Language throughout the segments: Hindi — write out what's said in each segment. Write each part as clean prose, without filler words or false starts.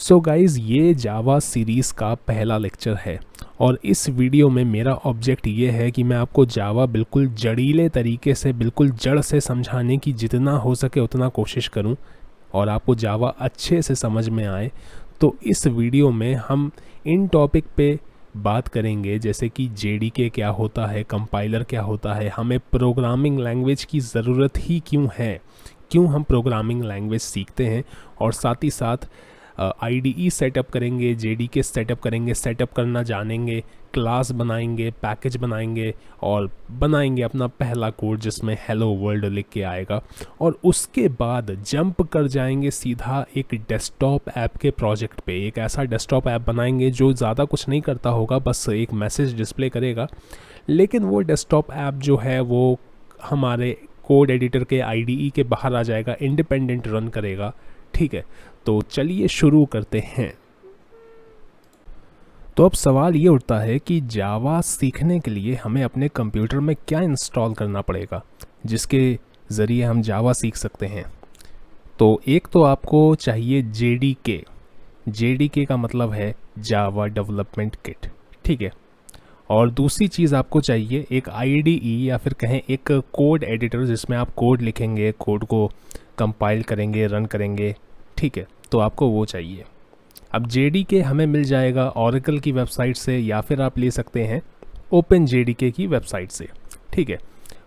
सो गाइज़, ये जावा सीरीज़ का पहला लेक्चर है और इस वीडियो में मेरा ऑब्जेक्ट ये है कि मैं आपको जावा बिल्कुल जड़ीले तरीके से, बिल्कुल जड़ से समझाने की जितना हो सके उतना कोशिश करूं और आपको जावा अच्छे से समझ में आए। तो इस वीडियो में हम इन टॉपिक पे बात करेंगे, जैसे कि जेडीके क्या होता है, कंपाइलर क्या होता है, हमें प्रोग्रामिंग लैंग्वेज की ज़रूरत ही क्यों है, क्यों हम प्रोग्रामिंग लैंग्वेज सीखते हैं, और साथ ही साथ आईडीई सेटअप करेंगे, जेडीके सेटअप करेंगे, सेटअप करना जानेंगे, क्लास बनाएंगे, पैकेज बनाएंगे और बनाएंगे अपना पहला कोड जिसमें हेलो वर्ल्ड लिख के आएगा। और उसके बाद जंप कर जाएंगे सीधा एक डेस्कटॉप ऐप के प्रोजेक्ट पे। एक ऐसा डेस्कटॉप ऐप बनाएंगे जो ज़्यादा कुछ नहीं करता होगा, बस एक मैसेज डिस्प्ले करेगा, लेकिन वो डेस्कटॉप ऐप जो है वो हमारे कोड एडिटर के आईडीई के बाहर आ जाएगा, इंडिपेंडेंट रन करेगा। ठीक है, तो चलिए शुरू करते हैं। तो अब सवाल ये उठता है कि जावा सीखने के लिए हमें अपने कंप्यूटर में क्या इंस्टॉल करना पड़ेगा जिसके ज़रिए हम जावा सीख सकते हैं। तो एक तो आपको चाहिए जेडीके। जेडीके का मतलब है जावा डेवलपमेंट किट, ठीक है। और दूसरी चीज़ आपको चाहिए एक आईडीई या फिर कहें एक कोड एडिटर जिसमें आप कोड लिखेंगे, कोड को कंपाइल करेंगे, रन करेंगे, ठीक है। तो आपको वो चाहिए। अब जेडीके हमें मिल जाएगा ओरेकल की वेबसाइट से या फिर आप ले सकते हैं ओपन जेडीके की वेबसाइट से, ठीक है।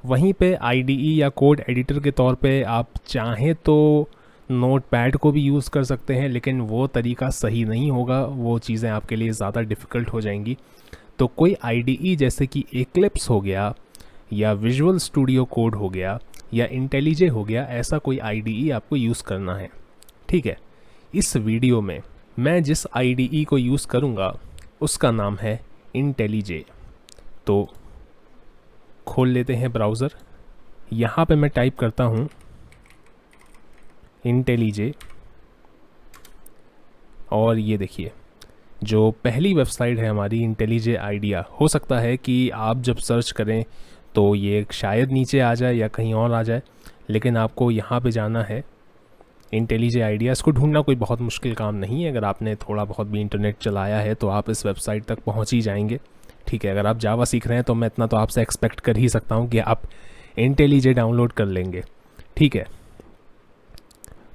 वहीं पे आईडीई या कोड एडिटर के तौर पे आप चाहें तो नोटपैड को भी यूज़ कर सकते हैं, लेकिन वो तरीका सही नहीं होगा, वो चीज़ें आपके लिए ज़्यादा डिफ़िकल्ट हो जाएंगी। तो कोई आईडीई जैसे कि एक्लिप्स हो गया या विजुअल स्टूडियो कोड हो गया या इंटेलिजे हो गया, ऐसा कोई आईडीई आपको यूज़ करना है, ठीक है। इस वीडियो में मैं जिस आईडीई को यूज़ करूँगा उसका नाम है इंटेलिजे। तो खोल लेते हैं ब्राउज़र। यहाँ पे मैं टाइप करता हूँ इंटेलिजे और ये देखिए जो पहली वेबसाइट है हमारी इंटेलिजे आइडिया। हो सकता है कि आप जब सर्च करें तो ये शायद नीचे आ जाए या कहीं और आ जाए, लेकिन आपको यहाँ पे जाना है इंटेलिजे आइडिया। इसको ढूंढना कोई बहुत मुश्किल काम नहीं है, अगर आपने थोड़ा बहुत भी इंटरनेट चलाया है तो आप इस वेबसाइट तक पहुँच ही जाएंगे, ठीक है। अगर आप जावा सीख रहे हैं तो मैं इतना तो आपसे एक्सपेक्ट कर ही सकता हूँ कि आप इंटेलिजे डाउनलोड कर लेंगे, ठीक है।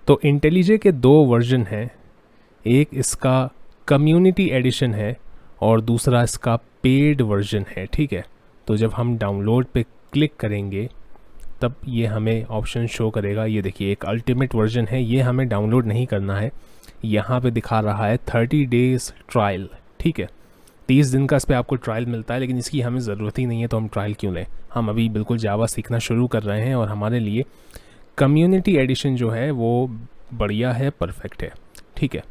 तो इंटेलिजे के दो वर्जन हैं, एक इसका कम्युनिटी एडिशन है और दूसरा इसका पेड वर्जन है, ठीक है। तो जब हम डाउनलोड पे क्लिक करेंगे तब ये हमें ऑप्शन शो करेगा। ये देखिए एक अल्टीमेट वर्जन है, ये हमें डाउनलोड नहीं करना है। यहाँ पे दिखा रहा है 30 डेज़ ट्रायल, ठीक है। 30 दिन का इस पर आपको ट्रायल मिलता है, लेकिन इसकी हमें ज़रूरत ही नहीं है, तो हम ट्रायल क्यों लें। हम अभी बिल्कुल जावा सीखना शुरू कर रहे हैं और हमारे लिए कम्युनिटी एडिशन जो है वो बढ़िया है, परफेक्ट है, ठीक है।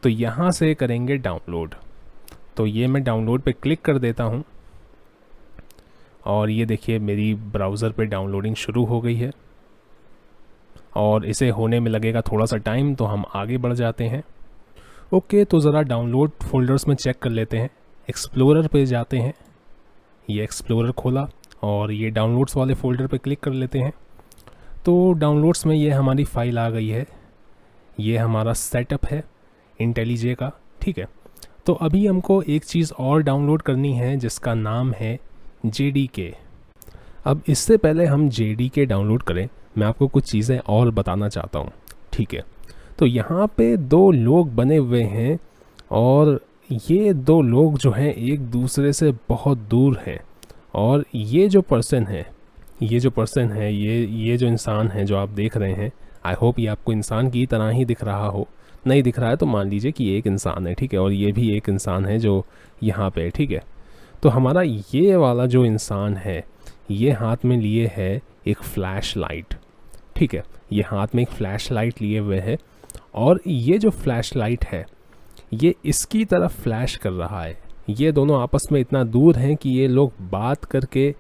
तो यहाँ से करेंगे डाउनलोड। तो ये मैं डाउनलोड पे क्लिक कर देता हूँ और ये देखिए मेरी ब्राउज़र पे डाउनलोडिंग शुरू हो गई है और इसे होने में लगेगा थोड़ा सा टाइम, तो हम आगे बढ़ जाते हैं। ओके, तो ज़रा डाउनलोड फोल्डर्स में चेक कर लेते हैं। एक्सप्लोरर पे जाते हैं, ये एक्सप्लोरर खोला और ये डाउनलोड्स वाले फ़ोल्डर पे क्लिक कर लेते हैं। तो डाउनलोड्स में ये हमारी फ़ाइल आ गई है, ये हमारा सेटअप है इंटेलिजे का, ठीक है। तो अभी हमको एक चीज़ और डाउनलोड करनी है जिसका नाम है जेडीके। अब इससे पहले हम जेडीके डाउनलोड करें, मैं आपको कुछ चीज़ें और बताना चाहता हूँ, ठीक है। तो यहाँ पे दो लोग बने हुए हैं और ये दो लोग जो हैं एक दूसरे से बहुत दूर हैं, और ये जो पर्सन है ये जो इंसान है जो आप देख रहे हैं, आई होप ये आपको इंसान की तरह ही दिख रहा हो। नहीं दिख रहा है तो मान लीजिए कि ये एक इंसान है, ठीक है, और ये भी एक इंसान है जो यहाँ पे, ठीक है। तो हमारा ये वाला जो इंसान है ये हाथ में लिए है एक फ्लैश लाइट, ठीक है। ये हाथ में एक फ्लैश लाइट लिए हुए है और ये जो फ्लैश लाइट है ये इसकी तरफ फ्लैश कर रहा है। ये दोनों आपस में इतना दूर हैं कि ये लोग बात करके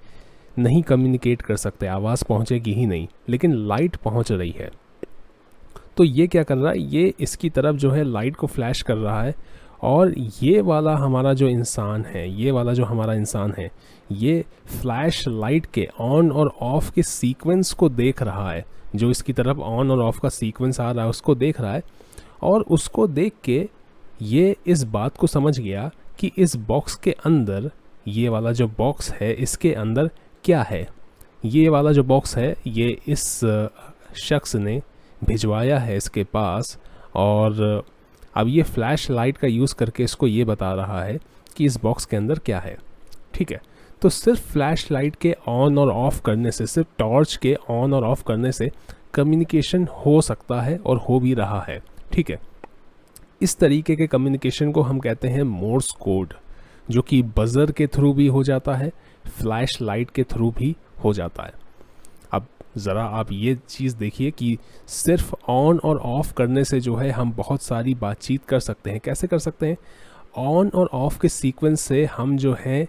नहीं कम्युनिकेट कर सकते, आवाज़ पहुँचेगी ही नहीं, लेकिन लाइट पहुँच रही है। तो ये क्या कर रहा है, ये इसकी तरफ जो है लाइट को फ्लैश कर रहा है और ये वाला हमारा जो इंसान है, ये वाला जो हमारा इंसान है, ये फ्लैश लाइट के ऑन और ऑफ के सीक्वेंस को देख रहा है। जो इसकी तरफ ऑन और ऑफ का सीक्वेंस आ रहा है उसको देख रहा है और उसको देख के ये इस बात को समझ गया कि इस बॉक्स के अंदर, ये वाला जो बॉक्स है इसके अंदर क्या है। ये वाला जो बॉक्स है ये इस शख्स ने भिजवाया है इसके पास, और अब ये फ्लैश लाइट का यूज़ करके इसको ये बता रहा है कि इस बॉक्स के अंदर क्या है। ठीक है, तो सिर्फ फ्लैश लाइट के ऑन और ऑफ करने से, सिर्फ टॉर्च के ऑन और ऑफ करने से कम्युनिकेशन हो सकता है और हो भी रहा है। ठीक है, इस तरीके के कम्युनिकेशन को हम कहते हैं मोर्स कोड, जो कि बज़र के थ्रू भी हो जाता है, फ्लैश लाइट के थ्रू भी हो जाता है। अब ज़रा आप ये चीज़ देखिए कि सिर्फ ऑन और ऑफ़ करने से जो है हम बहुत सारी बातचीत कर सकते हैं। कैसे कर सकते हैं? ऑन और ऑफ़ के सीक्वेंस से हम जो है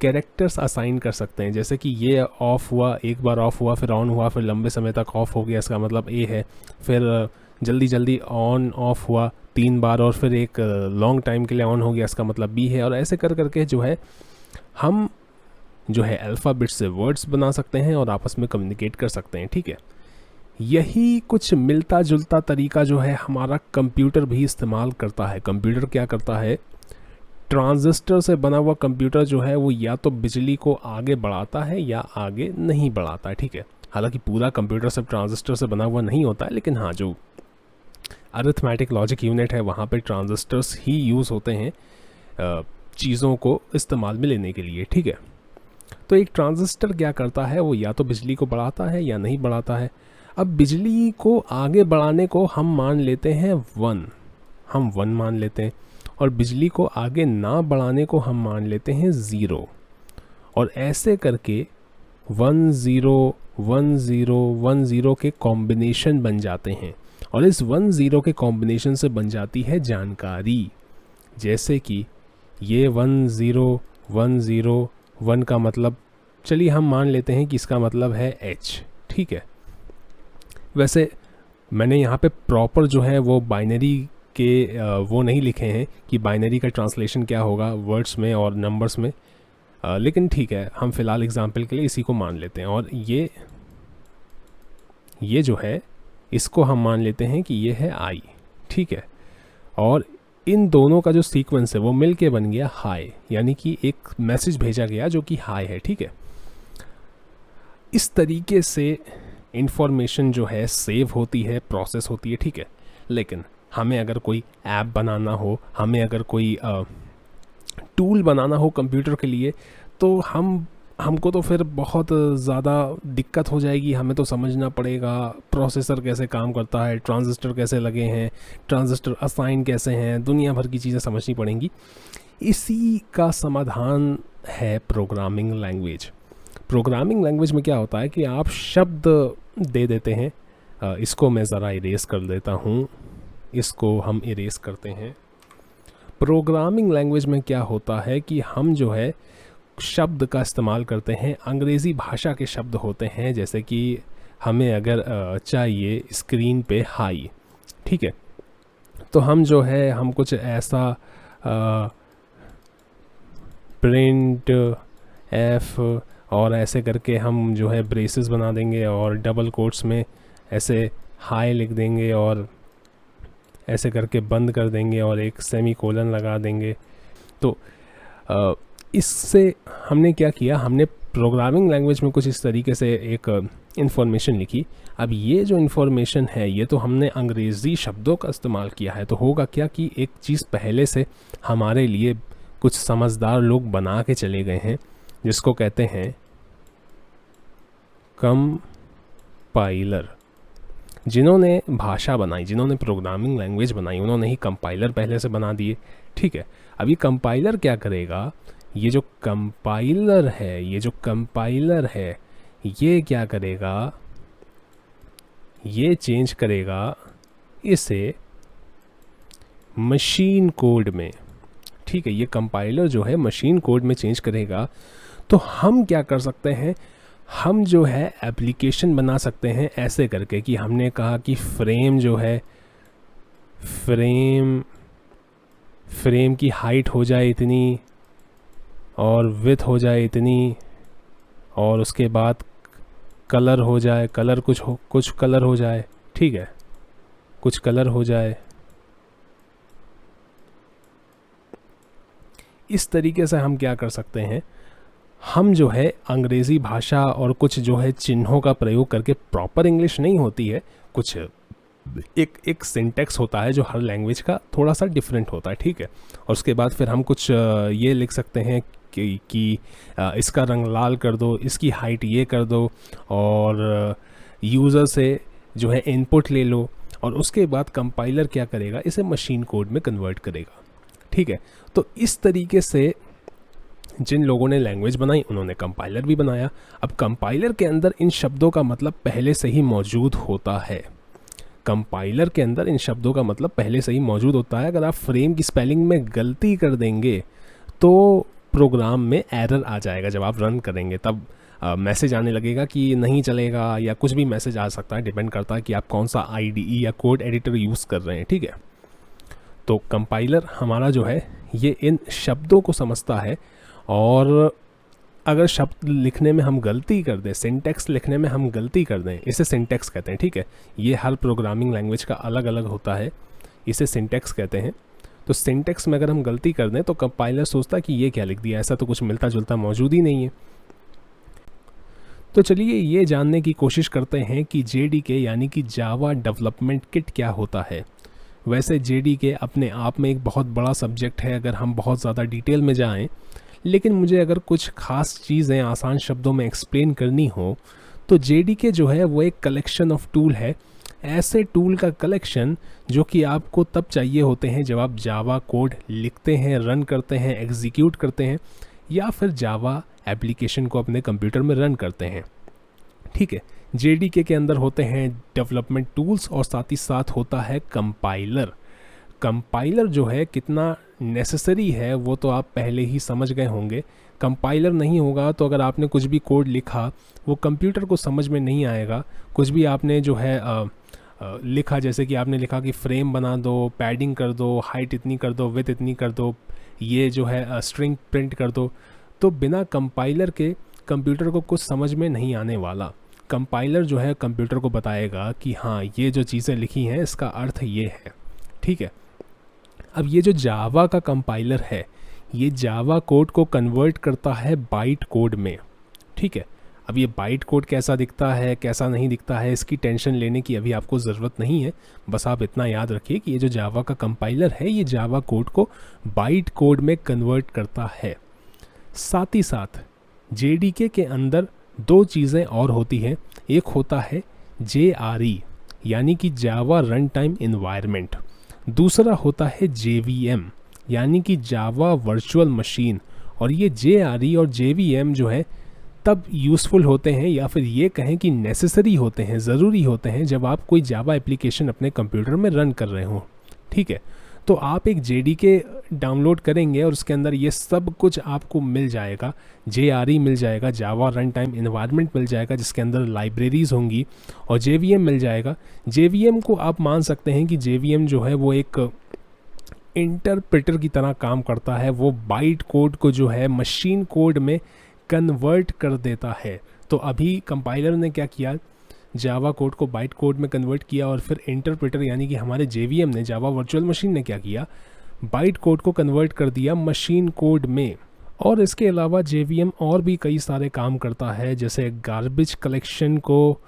कैरेक्टर्स असाइन कर सकते हैं। जैसे कि ये ऑफ़ हुआ, एक बार ऑफ़ हुआ, फिर ऑन हुआ, फिर लंबे समय तक ऑफ़ हो गया, इसका मतलब ए है। फिर जल्दी जल्दी ऑन ऑफ़ हुआ 3 बार और फिर एक लॉन्ग टाइम के लिए ऑन हो गया, इसका मतलब बी है। और ऐसे कर करके जो है हम जो है अल्फ़ाबेट से वर्ड्स बना सकते हैं और आपस में कम्युनिकेट कर सकते हैं। ठीक है, यही कुछ मिलता जुलता तरीका जो है हमारा कंप्यूटर भी इस्तेमाल करता है। कंप्यूटर क्या करता है? ट्रांजिस्टर से बना हुआ कंप्यूटर जो है वो या तो बिजली को आगे बढ़ाता है या आगे नहीं बढ़ाता है। ठीक है, हालांकि पूरा कंप्यूटर सब ट्रांजिस्टर से बना हुआ नहीं होता है, लेकिन हाँ, जो अरिथमेटिक लॉजिक यूनिट है वहाँ पे ट्रांजिस्टर्स ही यूज़ होते हैं चीज़ों को इस्तेमाल में लेने के लिए। ठीक है, तो एक ट्रांजिस्टर क्या करता है? वो या तो बिजली को बढ़ाता है या नहीं बढ़ाता है। अब बिजली को आगे बढ़ाने को हम मान लेते हैं 1, हम 1 मान लेते हैं, और बिजली को आगे ना बढ़ाने को हम मान लेते हैं 0। और ऐसे करके 1 0 1 0 1 0 के कॉम्बिनेशन बन जाते हैं, और इस 1 0 के कॉम्बिनेशन से बन जाती है जानकारी। जैसे कि ये 1 0 1 0 1 का मतलब, चलिए हम मान लेते हैं कि इसका मतलब है H। ठीक है, वैसे मैंने यहाँ पे प्रॉपर जो है वो बाइनरी के वो नहीं लिखे हैं कि बाइनरी का ट्रांसलेशन क्या होगा वर्ड्स में और नंबर्स में, लेकिन ठीक है, हम फिलहाल एग्जांपल के लिए इसी को मान लेते हैं। और ये जो है इसको हम मान लेते हैं कि ये है I। ठीक है, और इन दोनों का जो सीक्वेंस है वो मिल के बन गया हाई, यानी कि एक मैसेज भेजा गया जो कि हाई है। ठीक है, इस तरीके से इंफॉर्मेशन जो है सेव होती है, प्रोसेस होती है। ठीक है, लेकिन हमें अगर कोई ऐप बनाना हो, हमें अगर कोई टूल बनाना हो कंप्यूटर के लिए, तो हमको तो फिर बहुत ज़्यादा दिक्कत हो जाएगी। हमें तो समझना पड़ेगा प्रोसेसर कैसे काम करता है, ट्रांजिस्टर कैसे लगे हैं, ट्रांजिस्टर असाइन कैसे हैं, दुनिया भर की चीज़ें समझनी पड़ेंगी। इसी का समाधान है प्रोग्रामिंग लैंग्वेज। प्रोग्रामिंग लैंग्वेज में क्या होता है कि आप शब्द दे देते हैं। इसको मैं ज़रा इरेज कर देता हूँ, इसको हम इरेज करते हैं। प्रोग्रामिंग लैंग्वेज में क्या होता है कि हम जो है शब्द का इस्तेमाल करते हैं, अंग्रेज़ी भाषा के शब्द होते हैं। जैसे कि हमें अगर चाहिए स्क्रीन पे हाई, ठीक है, तो हम जो है हम कुछ ऐसा प्रिंट एफ और ऐसे करके हम जो है ब्रेसेस बना देंगे और डबल कोट्स में ऐसे हाई लिख देंगे और ऐसे करके बंद कर देंगे और एक सेमी कोलन लगा देंगे। तो इससे हमने क्या किया, हमने प्रोग्रामिंग लैंग्वेज में कुछ इस तरीके से एक इन्फॉर्मेशन लिखी। अब ये जो इन्फॉर्मेशन है ये तो हमने अंग्रेज़ी शब्दों का इस्तेमाल किया है, तो होगा क्या कि एक चीज़ पहले से हमारे लिए कुछ समझदार लोग बना के चले गए हैं, जिसको कहते हैं कंपाइलर। जिन्होंने भाषा बनाई, जिन्होंने प्रोग्रामिंग लैंग्वेज बनाई, उन्होंने ही कंपाइलर पहले से बना दिए। ठीक है, अब ये कंपाइलर क्या करेगा, ये जो कंपाइलर है ये क्या करेगा, ये चेंज करेगा इसे मशीन कोड में। ठीक है, ये कंपाइलर जो है मशीन कोड में चेंज करेगा। तो हम क्या कर सकते हैं, हम जो है एप्लीकेशन बना सकते हैं ऐसे करके कि हमने कहा कि फ्रेम जो है फ्रेम की हाइट हो जाए इतनी और विड्थ हो जाए इतनी, और उसके बाद कलर हो जाए, कुछ कलर हो जाए। ठीक है, कुछ कलर हो जाए इस तरीके से हम क्या कर सकते हैं, हम जो है अंग्रेज़ी भाषा और कुछ जो है चिन्हों का प्रयोग करके, प्रॉपर इंग्लिश नहीं होती है, कुछ एक सिंटेक्स होता है जो हर लैंग्वेज का थोड़ा सा डिफरेंट होता है, ठीक है। और उसके बाद फिर हम कुछ ये लिख सकते हैं कि इसका रंग लाल कर दो, इसकी हाइट ये कर दो, और यूज़र से जो है इनपुट ले लो, और उसके बाद कंपाइलर क्या करेगा, इसे मशीन कोड में कन्वर्ट करेगा, ठीक है। तो इस तरीके से जिन लोगों ने लैंग्वेज बनाई उन्होंने कंपाइलर भी बनाया। अब कंपाइलर के अंदर इन शब्दों का मतलब पहले से ही मौजूद होता है, कंपाइलर के अंदर इन शब्दों का मतलब पहले से ही मौजूद होता है। अगर आप फ्रेम की स्पेलिंग में गलती कर देंगे तो प्रोग्राम में एरर आ जाएगा, जब आप रन करेंगे तब मैसेज आने लगेगा कि नहीं चलेगा, या कुछ भी मैसेज आ सकता है, डिपेंड करता है कि आप कौन सा IDE या कोड एडिटर यूज़ कर रहे हैं, ठीक है। तो कंपाइलर हमारा जो है ये इन शब्दों को समझता है, और अगर शब्द लिखने में हम गलती कर दें, सिंटेक्स लिखने में हम गलती कर दें, इसे सिंटेक्स कहते हैं, ठीक है। ये हर प्रोग्रामिंग लैंग्वेज का अलग अलग होता है, इसे सिंटेक्स कहते हैं। तो सिंटेक्स में अगर हम गलती कर दें तो कंपाइलर सोचता है कि ये क्या लिख दिया, ऐसा तो कुछ मिलता जुलता मौजूद ही नहीं है। तो चलिए ये जानने की कोशिश करते हैं कि JDK यानी कि जावा डेवलपमेंट किट क्या होता है। वैसे JDK अपने आप में एक बहुत बड़ा सब्जेक्ट है अगर हम बहुत ज़्यादा डिटेल में जाएं, लेकिन मुझे अगर कुछ खास चीज़ें आसान शब्दों में एक्सप्लेन करनी हो तो JDK जो है वो एक कलेक्शन ऑफ टूल है, ऐसे टूल का कलेक्शन जो कि आपको तब चाहिए होते हैं जब आप जावा कोड लिखते हैं, रन करते हैं, एग्जीक्यूट करते हैं, या फिर जावा एप्लीकेशन को अपने कंप्यूटर में रन करते हैं, ठीक है। JDK के अंदर होते हैं डेवलपमेंट टूल्स, और साथ ही साथ होता है कंपाइलर। कंपाइलर जो है कितना नेसेसरी है वो तो आप पहले ही समझ गए होंगे। कंपाइलर नहीं होगा तो अगर आपने कुछ भी कोड लिखा वो कंप्यूटर को समझ में नहीं आएगा। कुछ भी आपने जो है लिखा, जैसे कि आपने लिखा कि फ्रेम बना दो, पैडिंग कर दो, हाइट इतनी कर दो, विड्थ इतनी कर दो, ये जो है स्ट्रिंग प्रिंट कर दो, तो बिना कंपाइलर के कंप्यूटर को कुछ समझ में नहीं आने वाला। कंपाइलर जो है कंप्यूटर को बताएगा कि हाँ ये जो चीज़ें लिखी हैं इसका अर्थ ये है, ठीक है। अब ये जो जावा का कंपाइलर है ये जावा कोड को कन्वर्ट करता है बाइट कोड में, ठीक है। अब ये बाइट कोड कैसा दिखता है कैसा नहीं दिखता है इसकी टेंशन लेने की अभी आपको ज़रूरत नहीं है, बस आप इतना याद रखिए कि ये जो जावा का कंपाइलर है ये जावा कोड को बाइट कोड में कन्वर्ट करता है। साथ ही साथ JDK के अंदर दो चीज़ें और होती हैं, एक होता है JRE यानी कि जावा रन टाइम इन्वायरमेंट, दूसरा होता है JVM यानी कि जावा वर्चुअल मशीन। और ये JRE और JVM जो है तब यूज़फुल होते हैं, या फिर ये कहें कि नेसेसरी होते हैं, ज़रूरी होते हैं जब आप कोई जावा एप्लीकेशन अपने कंप्यूटर में रन कर रहे हों, ठीक है। तो आप एक JDK डाउनलोड करेंगे और उसके अंदर ये सब कुछ आपको मिल जाएगा। JRE मिल जाएगा, जावा रन टाइम इन्वायरमेंट मिल जाएगा जिसके अंदर लाइब्रेरीज़ होंगी, और JVM मिल जाएगा। JVM को आप मान सकते हैं कि JVM जो है वो एक इंटरप्रेटर की तरह काम करता है, वो बाइट कोड को जो है मशीन कोड में कन्वर्ट कर देता है। तो अभी कंपाइलर ने क्या किया, जावा कोड को बाइट कोड में कन्वर्ट किया, और फिर इंटरप्रेटर यानी कि हमारे JVM ने, जावा वर्चुअल मशीन ने क्या किया, बाइट कोड को कन्वर्ट कर दिया मशीन कोड में। और इसके अलावा JVM और भी कई सारे काम करता है, जैसे गार्बेज कलेक्शन को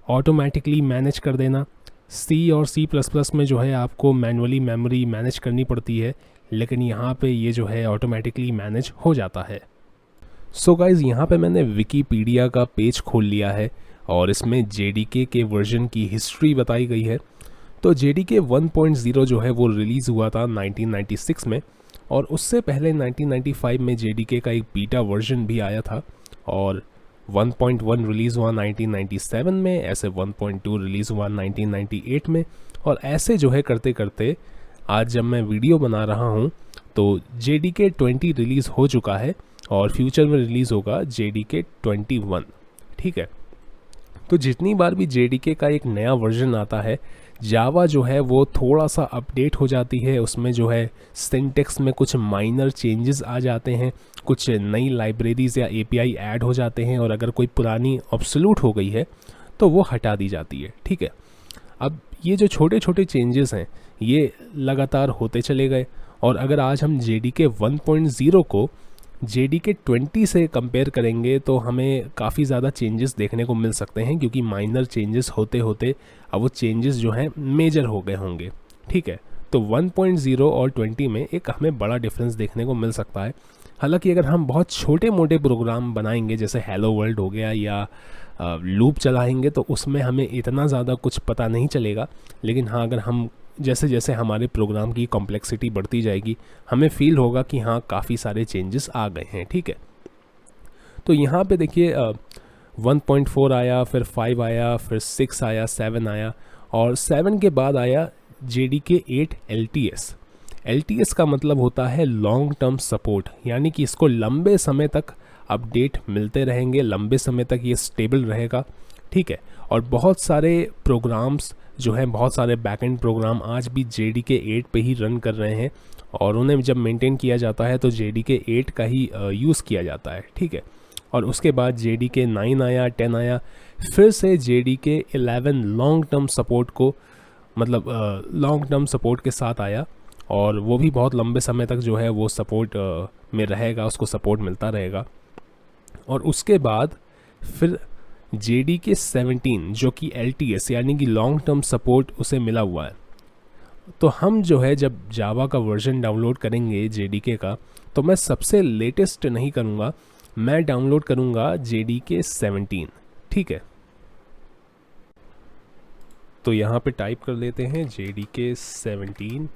ऑटोमेटिकली मैनेज कर देना। C और C++ में जो है आपको मैनुअली मेमोरी मैनेज करनी पड़ती है, लेकिन यहाँ पे ये जो है ऑटोमेटिकली मैनेज हो जाता है। सो गाइज़, यहाँ पे मैंने विकीपीडिया का पेज खोल लिया है और इसमें JDK के वर्जन की हिस्ट्री बताई गई है। तो JDK 1.0 जो है वो रिलीज़ हुआ था 1996 में, और उससे पहले 1995 में JDK का एक बीटा वर्जन भी आया था, और 1.1 रिलीज़ हुआ 1997 में, ऐसे 1.2 रिलीज़ हुआ 1998 में, और ऐसे जो है करते करते आज जब मैं वीडियो बना रहा हूँ तो JDK 20 रिलीज़ हो चुका है, और फ्यूचर में रिलीज़ होगा JDK 21, ठीक है। तो जितनी बार भी JDK का एक नया वर्जन आता है, जावा जो है वो थोड़ा सा अपडेट हो जाती है, उसमें जो है सिंटेक्स में कुछ माइनर चेंजेस आ जाते हैं, कुछ नई लाइब्रेरीज़ या API ऐड हो जाते हैं, और अगर कोई पुरानी ऑब्सोल्यूट हो गई है तो वो हटा दी जाती है, ठीक है। अब ये जो छोटे छोटे चेंजेस हैं ये लगातार होते चले गए, और अगर आज हम JDK 1.0 को JDK 20 से कंपेयर करेंगे तो हमें काफ़ी ज़्यादा चेंजेस देखने को मिल सकते हैं, क्योंकि माइनर चेंजेस होते होते अब वो चेंजेस जो हैं मेजर हो गए होंगे। ठीक है, तो 1.0 और 20 में एक हमें बड़ा डिफरेंस देखने को मिल सकता है। हालांकि अगर हम बहुत छोटे मोटे प्रोग्राम बनाएंगे जैसे हेलो वर्ल्ड हो गया या लूप चलाएंगे तो उसमें हमें इतना ज़्यादा कुछ पता नहीं चलेगा। लेकिन हाँ, अगर हम जैसे जैसे हमारे प्रोग्राम की कॉम्प्लेक्सिटी बढ़ती जाएगी हमें फील होगा कि हाँ काफ़ी सारे चेंजेस आ गए हैं। ठीक है, तो यहाँ पे देखिए 1.4 आया, फिर 5 आया, फिर 6 आया, 7 आया, और 7 के बाद आया JDK 8 LTS। LTS का मतलब होता है लॉन्ग टर्म सपोर्ट, यानी कि इसको लंबे समय तक अपडेट मिलते रहेंगे, लंबे समय तक ये स्टेबल रहेगा। ठीक है, और बहुत सारे प्रोग्राम्स जो हैं, बहुत सारे बैकएंड प्रोग्राम आज भी JDK 8 पे ही रन कर रहे हैं, और उन्हें जब मेंटेन किया जाता है तो JDK 8 का ही यूज़ किया जाता है। ठीक है, और उसके बाद JDK 9 आया, 10 आया, फिर से JDK 11 लॉन्ग टर्म सपोर्ट को मतलब लॉन्ग टर्म सपोर्ट के साथ आया, और वो भी बहुत लंबे समय तक जो है वो सपोर्ट में रहेगा, उसको सपोर्ट मिलता रहेगा। और उसके बाद फिर JDK 17 जो कि LTS यानी कि लॉन्ग टर्म सपोर्ट उसे मिला हुआ है। तो हम जो है जब जावा का वर्जन डाउनलोड करेंगे JDK का, तो मैं सबसे लेटेस्ट नहीं करूँगा, मैं डाउनलोड करूँगा JDK 17। ठीक है, तो यहाँ पे टाइप कर लेते हैं JDK 17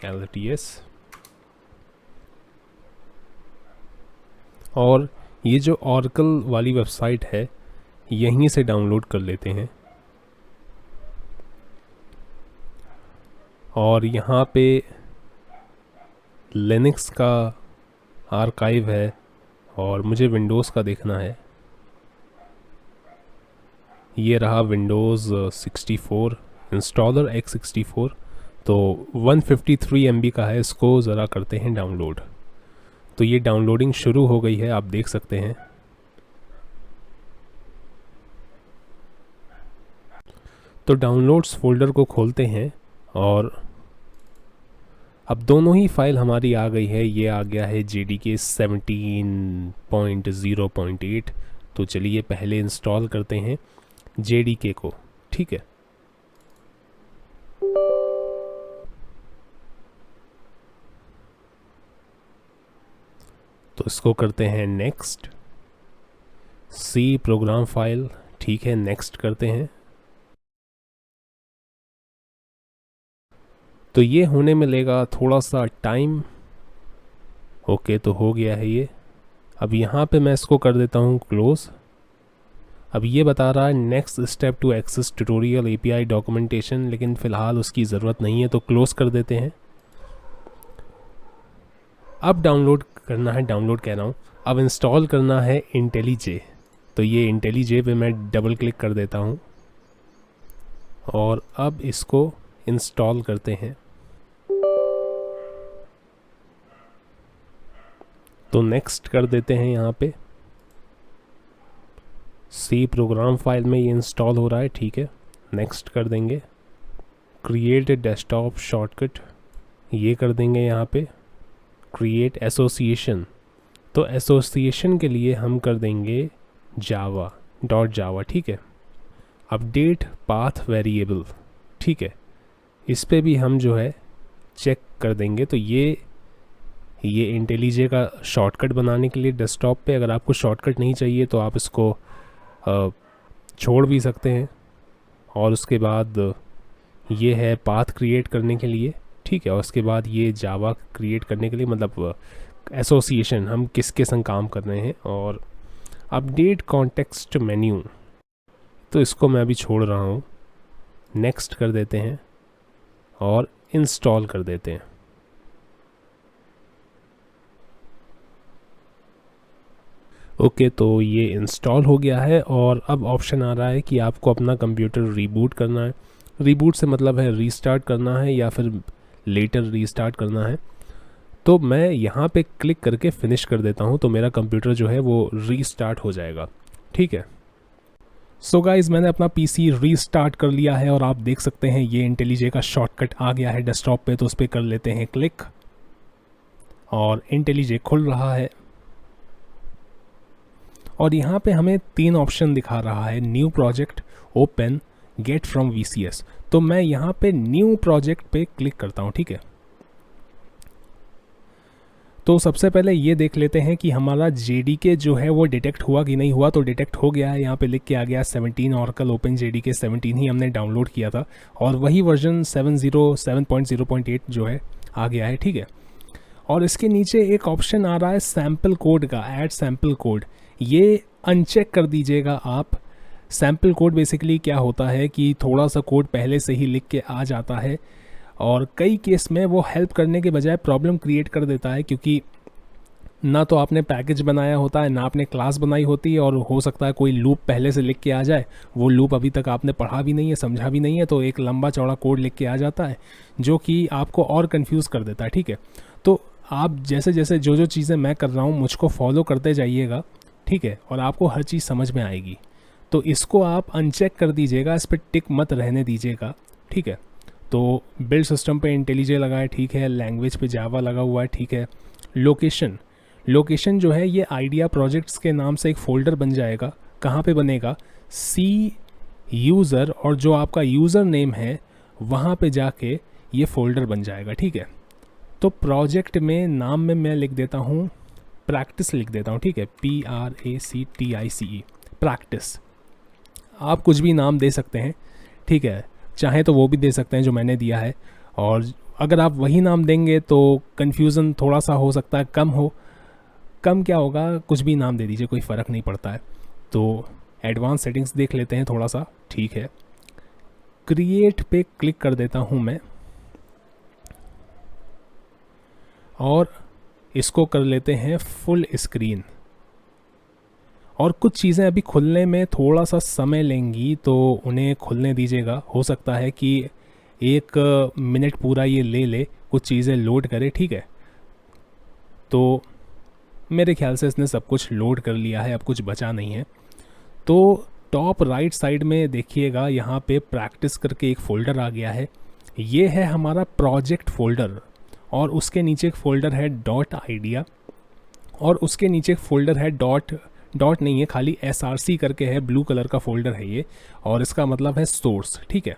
LTS, और ये जो Oracle वाली वेबसाइट है यहीं से डाउनलोड कर लेते हैं। और यहाँ पे लिनक्स का आर्काइव है, और मुझे विंडोज़ का देखना है। ये रहा विंडोज़ 64 इंस्टॉलर x64, तो 153 MB का है, इसको ज़रा करते हैं डाउनलोड। तो ये डाउनलोडिंग शुरू हो गई है, आप देख सकते हैं। तो डाउनलोड्स फोल्डर को खोलते हैं, और अब दोनों ही फाइल हमारी आ गई है। ये आ गया है JDK 17.0.8। तो चलिए पहले इंस्टॉल करते हैं JDK को। ठीक है, तो इसको करते हैं नेक्स्ट। सी प्रोग्राम फाइल, ठीक है, नेक्स्ट करते हैं। तो ये होने में लेगा थोड़ा सा टाइम। ओके, तो हो गया है ये। अब यहाँ पे मैं इसको कर देता हूँ क्लोज़। अब ये बता रहा है next step to access tutorial API documentation, लेकिन फ़िलहाल उसकी ज़रूरत नहीं है, तो क्लोज़ कर देते हैं। अब डाउनलोड करना है, डाउनलोड कह रहा हूँ, अब इंस्टॉल करना है IntelliJ। तो ये IntelliJ पे मैं डबल क्लिक कर देता हूँ, और अब इसको इंस्टॉल करते हैं। तो नेक्स्ट कर देते हैं। यहाँ पे सी प्रोग्राम फाइल में ये इंस्टॉल हो रहा है, ठीक है, नेक्स्ट कर देंगे। क्रिएट ए डेस्कटॉप शॉर्टकट, ये कर देंगे। यहाँ पे क्रिएट एसोसिएशन, तो एसोसिएशन के लिए हम कर देंगे java.java। ठीक है, अपडेट पाथ वेरिएबल, ठीक है, इस पे भी हम जो है चेक कर देंगे। तो ये IntelliJ का शॉर्टकट बनाने के लिए डेस्कटॉप पे, अगर आपको शॉर्टकट नहीं चाहिए तो आप इसको छोड़ भी सकते हैं। और उसके बाद ये है पाथ क्रिएट करने के लिए, ठीक है, और उसके बाद ये जावा क्रिएट करने के लिए, मतलब एसोसिएशन हम किसके संग काम कर रहे हैं। और अपडेट कॉन्टेक्स्ट मेन्यू, तो इसको मैं अभी छोड़ रहा हूँ, नेक्स्ट कर देते हैं और इंस्टॉल कर देते हैं। ओके, तो ये इंस्टॉल हो गया है, और अब ऑप्शन आ रहा है कि आपको अपना कंप्यूटर रीबूट करना है। रीबूट से मतलब है रीस्टार्ट करना है या फिर लेटर रीस्टार्ट करना है। तो मैं यहाँ पे क्लिक करके फिनिश कर देता हूँ, तो मेरा कंप्यूटर जो है वो रीस्टार्ट हो जाएगा। ठीक है, सो गाइज़, मैंने अपना PC रीस्टार्ट कर लिया है, और आप देख सकते हैं ये IntelliJ का शॉर्टकट आ गया है डेस्कटॉप पे। तो उस पर कर लेते हैं क्लिक। और IntelliJ खुल रहा है और यहाँ पे हमें 3 ऑप्शन दिखा रहा है, new project, open, get from VCS। तो मैं यहाँ पे न्यू प्रोजेक्ट पे क्लिक करता हूँ, ठीक है। तो सबसे पहले ये देख लेते हैं कि हमारा JDK जो है वो डिटेक्ट हुआ कि नहीं हुआ। तो डिटेक्ट हो गया है, यहाँ पे लिख के आ गया 17 Oracle ओपन JDK 17 ही हमने डाउनलोड किया था और वही वर्जन 7.0.8 जो है आ गया है, ठीक है। और इसके नीचे एक ऑप्शन आ रहा है सैम्पल कोड का, ऐड सैम्पल कोड, ये अनचेक कर दीजिएगा आप। सैम्पल कोड बेसिकली क्या होता है कि थोड़ा सा कोड पहले से ही लिख के आ जाता है और कई केस में वो हेल्प करने के बजाय प्रॉब्लम क्रिएट कर देता है, क्योंकि ना तो आपने पैकेज बनाया होता है, ना आपने क्लास बनाई होती है, और हो सकता है कोई लूप पहले से लिख के आ जाए, वो लूप अभी तक आपने पढ़ा भी नहीं है, समझा भी नहीं है, तो एक लंबा चौड़ा कोड लिख के आ जाता है जो कि आपको और कंफ्यूज कर देता है, ठीक है। तो आप जैसे जैसे जो चीज़ें मैं कर रहा हूँ मुझको फॉलो करते जाइएगा, ठीक है, और आपको हर चीज़ समझ में आएगी। तो इसको आप अनचेक कर दीजिएगा, इस पर टिक मत रहने दीजिएगा, ठीक है। तो बिल्ड सिस्टम पे IntelliJ लगा है, ठीक है, लैंग्वेज पे जावा लगा हुआ है, ठीक है। लोकेशन जो है ये आइडिया प्रोजेक्ट्स के नाम से एक फ़ोल्डर बन जाएगा। कहाँ पे बनेगा? सी यूज़र, और जो आपका यूज़र नेम है वहाँ पे जाके ये फ़ोल्डर बन जाएगा, ठीक है। तो प्रोजेक्ट में नाम में मैं लिख देता हूँ प्रैक्टिस, लिख देता हूँ, ठीक है, PRACTICE, प्रैक्टिस। आप कुछ भी नाम दे सकते हैं, ठीक है, चाहे तो वो भी दे सकते हैं जो मैंने दिया है, और अगर आप वही नाम देंगे तो कन्फ्यूज़न थोड़ा सा हो सकता है कम क्या होगा, कुछ भी नाम दे दीजिए, कोई फ़र्क नहीं पड़ता है। तो एडवांस सेटिंग्स देख लेते हैं थोड़ा सा, ठीक है। क्रिएट पे क्लिक कर देता हूँ मैं और इसको कर लेते हैं फुल स्क्रीन। और कुछ चीज़ें अभी खुलने में थोड़ा सा समय लेंगी, तो उन्हें खुलने दीजिएगा। हो सकता है कि 1 मिनट पूरा ये ले कुछ चीज़ें लोड करे, ठीक है। तो मेरे ख्याल से इसने सब कुछ लोड कर लिया है, अब कुछ बचा नहीं है। तो टॉप राइट साइड में देखिएगा, यहाँ पे प्रैक्टिस करके एक फ़ोल्डर आ गया है, ये है हमारा प्रोजेक्ट फ़ोल्डर, और उसके नीचे एक फ़ोल्डर है डॉट आइडिया, और उसके नीचे एक फ़ोल्डर है डॉट नहीं है, खाली SRC करके है, ब्लू कलर का फ़ोल्डर है ये, और इसका मतलब है सोर्स, ठीक है।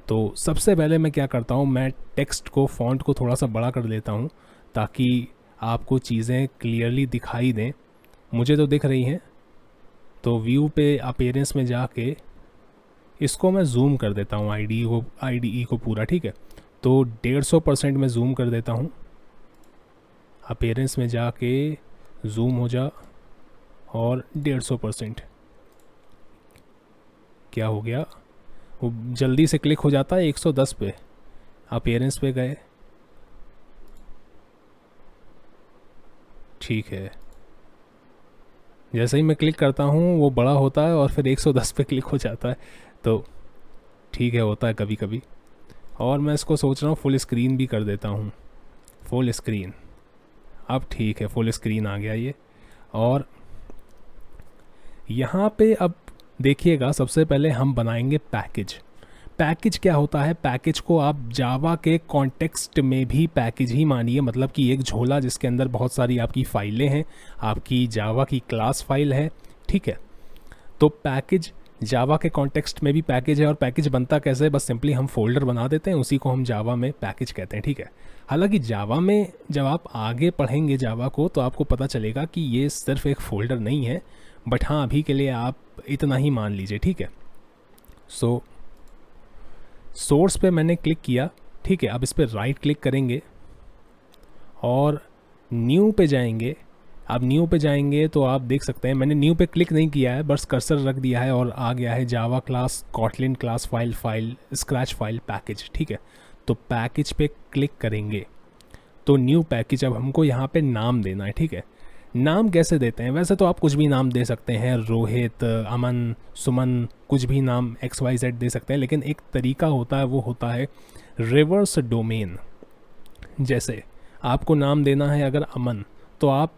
तो सबसे पहले मैं क्या करता हूँ, मैं टेक्स्ट को, फॉन्ट को थोड़ा सा बड़ा कर देता हूँ ताकि आपको चीज़ें क्लियरली दिखाई दें। मुझे तो दिख रही हैं। तो व्यू पे अपीयरेंस में जाके इसको मैं जूम कर देता हूँ, IDE को पूरा, ठीक है। तो 150% में जूम कर देता हूँ, अपीयरेंस में जाके जूम हो जा, और 150%। क्या हो गया, वो जल्दी से क्लिक हो जाता है 110 पे। अपीयरेंस पे गए, ठीक है, जैसे ही मैं क्लिक करता हूँ वो बड़ा होता है और फिर 110 पे क्लिक हो जाता है। तो ठीक है, होता है कभी कभी। और मैं इसको सोच रहा हूँ फुल स्क्रीन भी कर देता हूँ, फुल स्क्रीन। अब ठीक है, फुल स्क्रीन आ गया ये। और यहाँ पे अब देखिएगा, सबसे पहले हम बनाएंगे पैकेज क्या होता है? पैकेज को आप जावा के कॉन्टेक्स्ट में भी पैकेज ही मानिए, मतलब कि एक झोला जिसके अंदर बहुत सारी आपकी फाइलें हैं, आपकी जावा की क्लास फाइल है, ठीक है। तो पैकेज जावा के कॉन्टेक्स्ट में भी पैकेज है। और पैकेज बनता कैसे? बस सिंपली हम फोल्डर बना देते हैं, उसी को हम जावा में पैकेज कहते हैं, ठीक है। हालांकि जावा में जब आप आगे पढ़ेंगे जावा को तो आपको पता चलेगा कि ये सिर्फ एक फ़ोल्डर नहीं है, बट हाँ अभी के लिए आप इतना ही मान लीजिए, ठीक है। सोर्स पे मैंने क्लिक किया, ठीक है। अब इस पर राइट क्लिक करेंगे और न्यू पे जाएंगे। अब न्यू पे जाएंगे तो आप देख सकते हैं मैंने न्यू पे क्लिक नहीं किया है, बस कर्सर रख दिया है और आ गया है Java class Kotlin class file scratch file package, ठीक है। तो पैकेज पे क्लिक करेंगे तो न्यू पैकेज, अब हमको यहाँ पे नाम देना है, ठीक है। नाम कैसे देते हैं? वैसे तो आप कुछ भी नाम दे सकते हैं, रोहित, अमन, सुमन, कुछ भी नाम XYZ दे सकते हैं, लेकिन एक तरीका होता है, वो होता है रिवर्स डोमेन। जैसे आपको नाम देना है अगर अमन, तो आप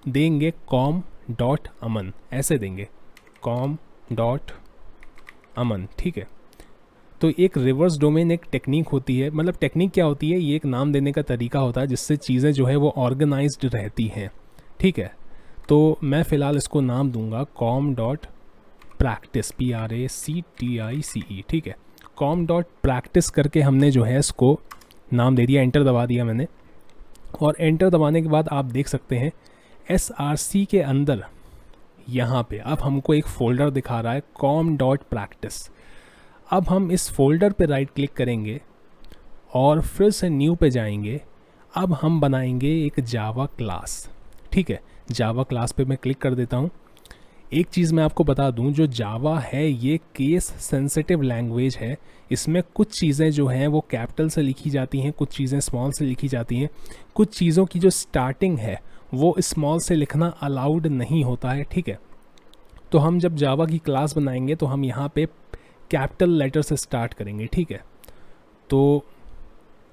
देंगे com.aman, ऐसे देंगे com.aman, ठीक है। तो एक रिवर्स डोमेन एक टेक्निक होती है, मतलब टेक्निक क्या होती है, ये एक नाम देने का तरीका होता है जिससे चीज़ें जो है वो ऑर्गेनाइज्ड रहती हैं, ठीक है। तो मैं फ़िलहाल इसको नाम दूंगा com.practice PRACTICE, ठीक है। com.practice करके हमने जो है इसको नाम दे दिया, एंटर दबा दिया मैंने। और एंटर दबाने के बाद आप देख सकते हैं SRC के अंदर यहाँ पे अब हमको एक फ़ोल्डर दिखा रहा है com.practice। अब हम इस फोल्डर पे राइट क्लिक करेंगे और फिर से न्यू पे जाएंगे। अब हम बनाएंगे एक जावा क्लास, ठीक है। जावा क्लास पे मैं क्लिक कर देता हूँ। एक चीज़ मैं आपको बता दूँ, जो जावा है ये केस सेंसिटिव लैंग्वेज है। इसमें कुछ चीज़ें जो हैं वो कैपिटल से लिखी जाती हैं, कुछ चीज़ें स्मॉल से लिखी जाती हैं, कुछ चीज़ों की जो स्टार्टिंग है वो स्मॉल से लिखना अलाउड नहीं होता है, ठीक है। तो हम जब जावा की क्लास बनाएंगे तो हम यहाँ पे कैपिटल लेटर से स्टार्ट करेंगे, ठीक है। तो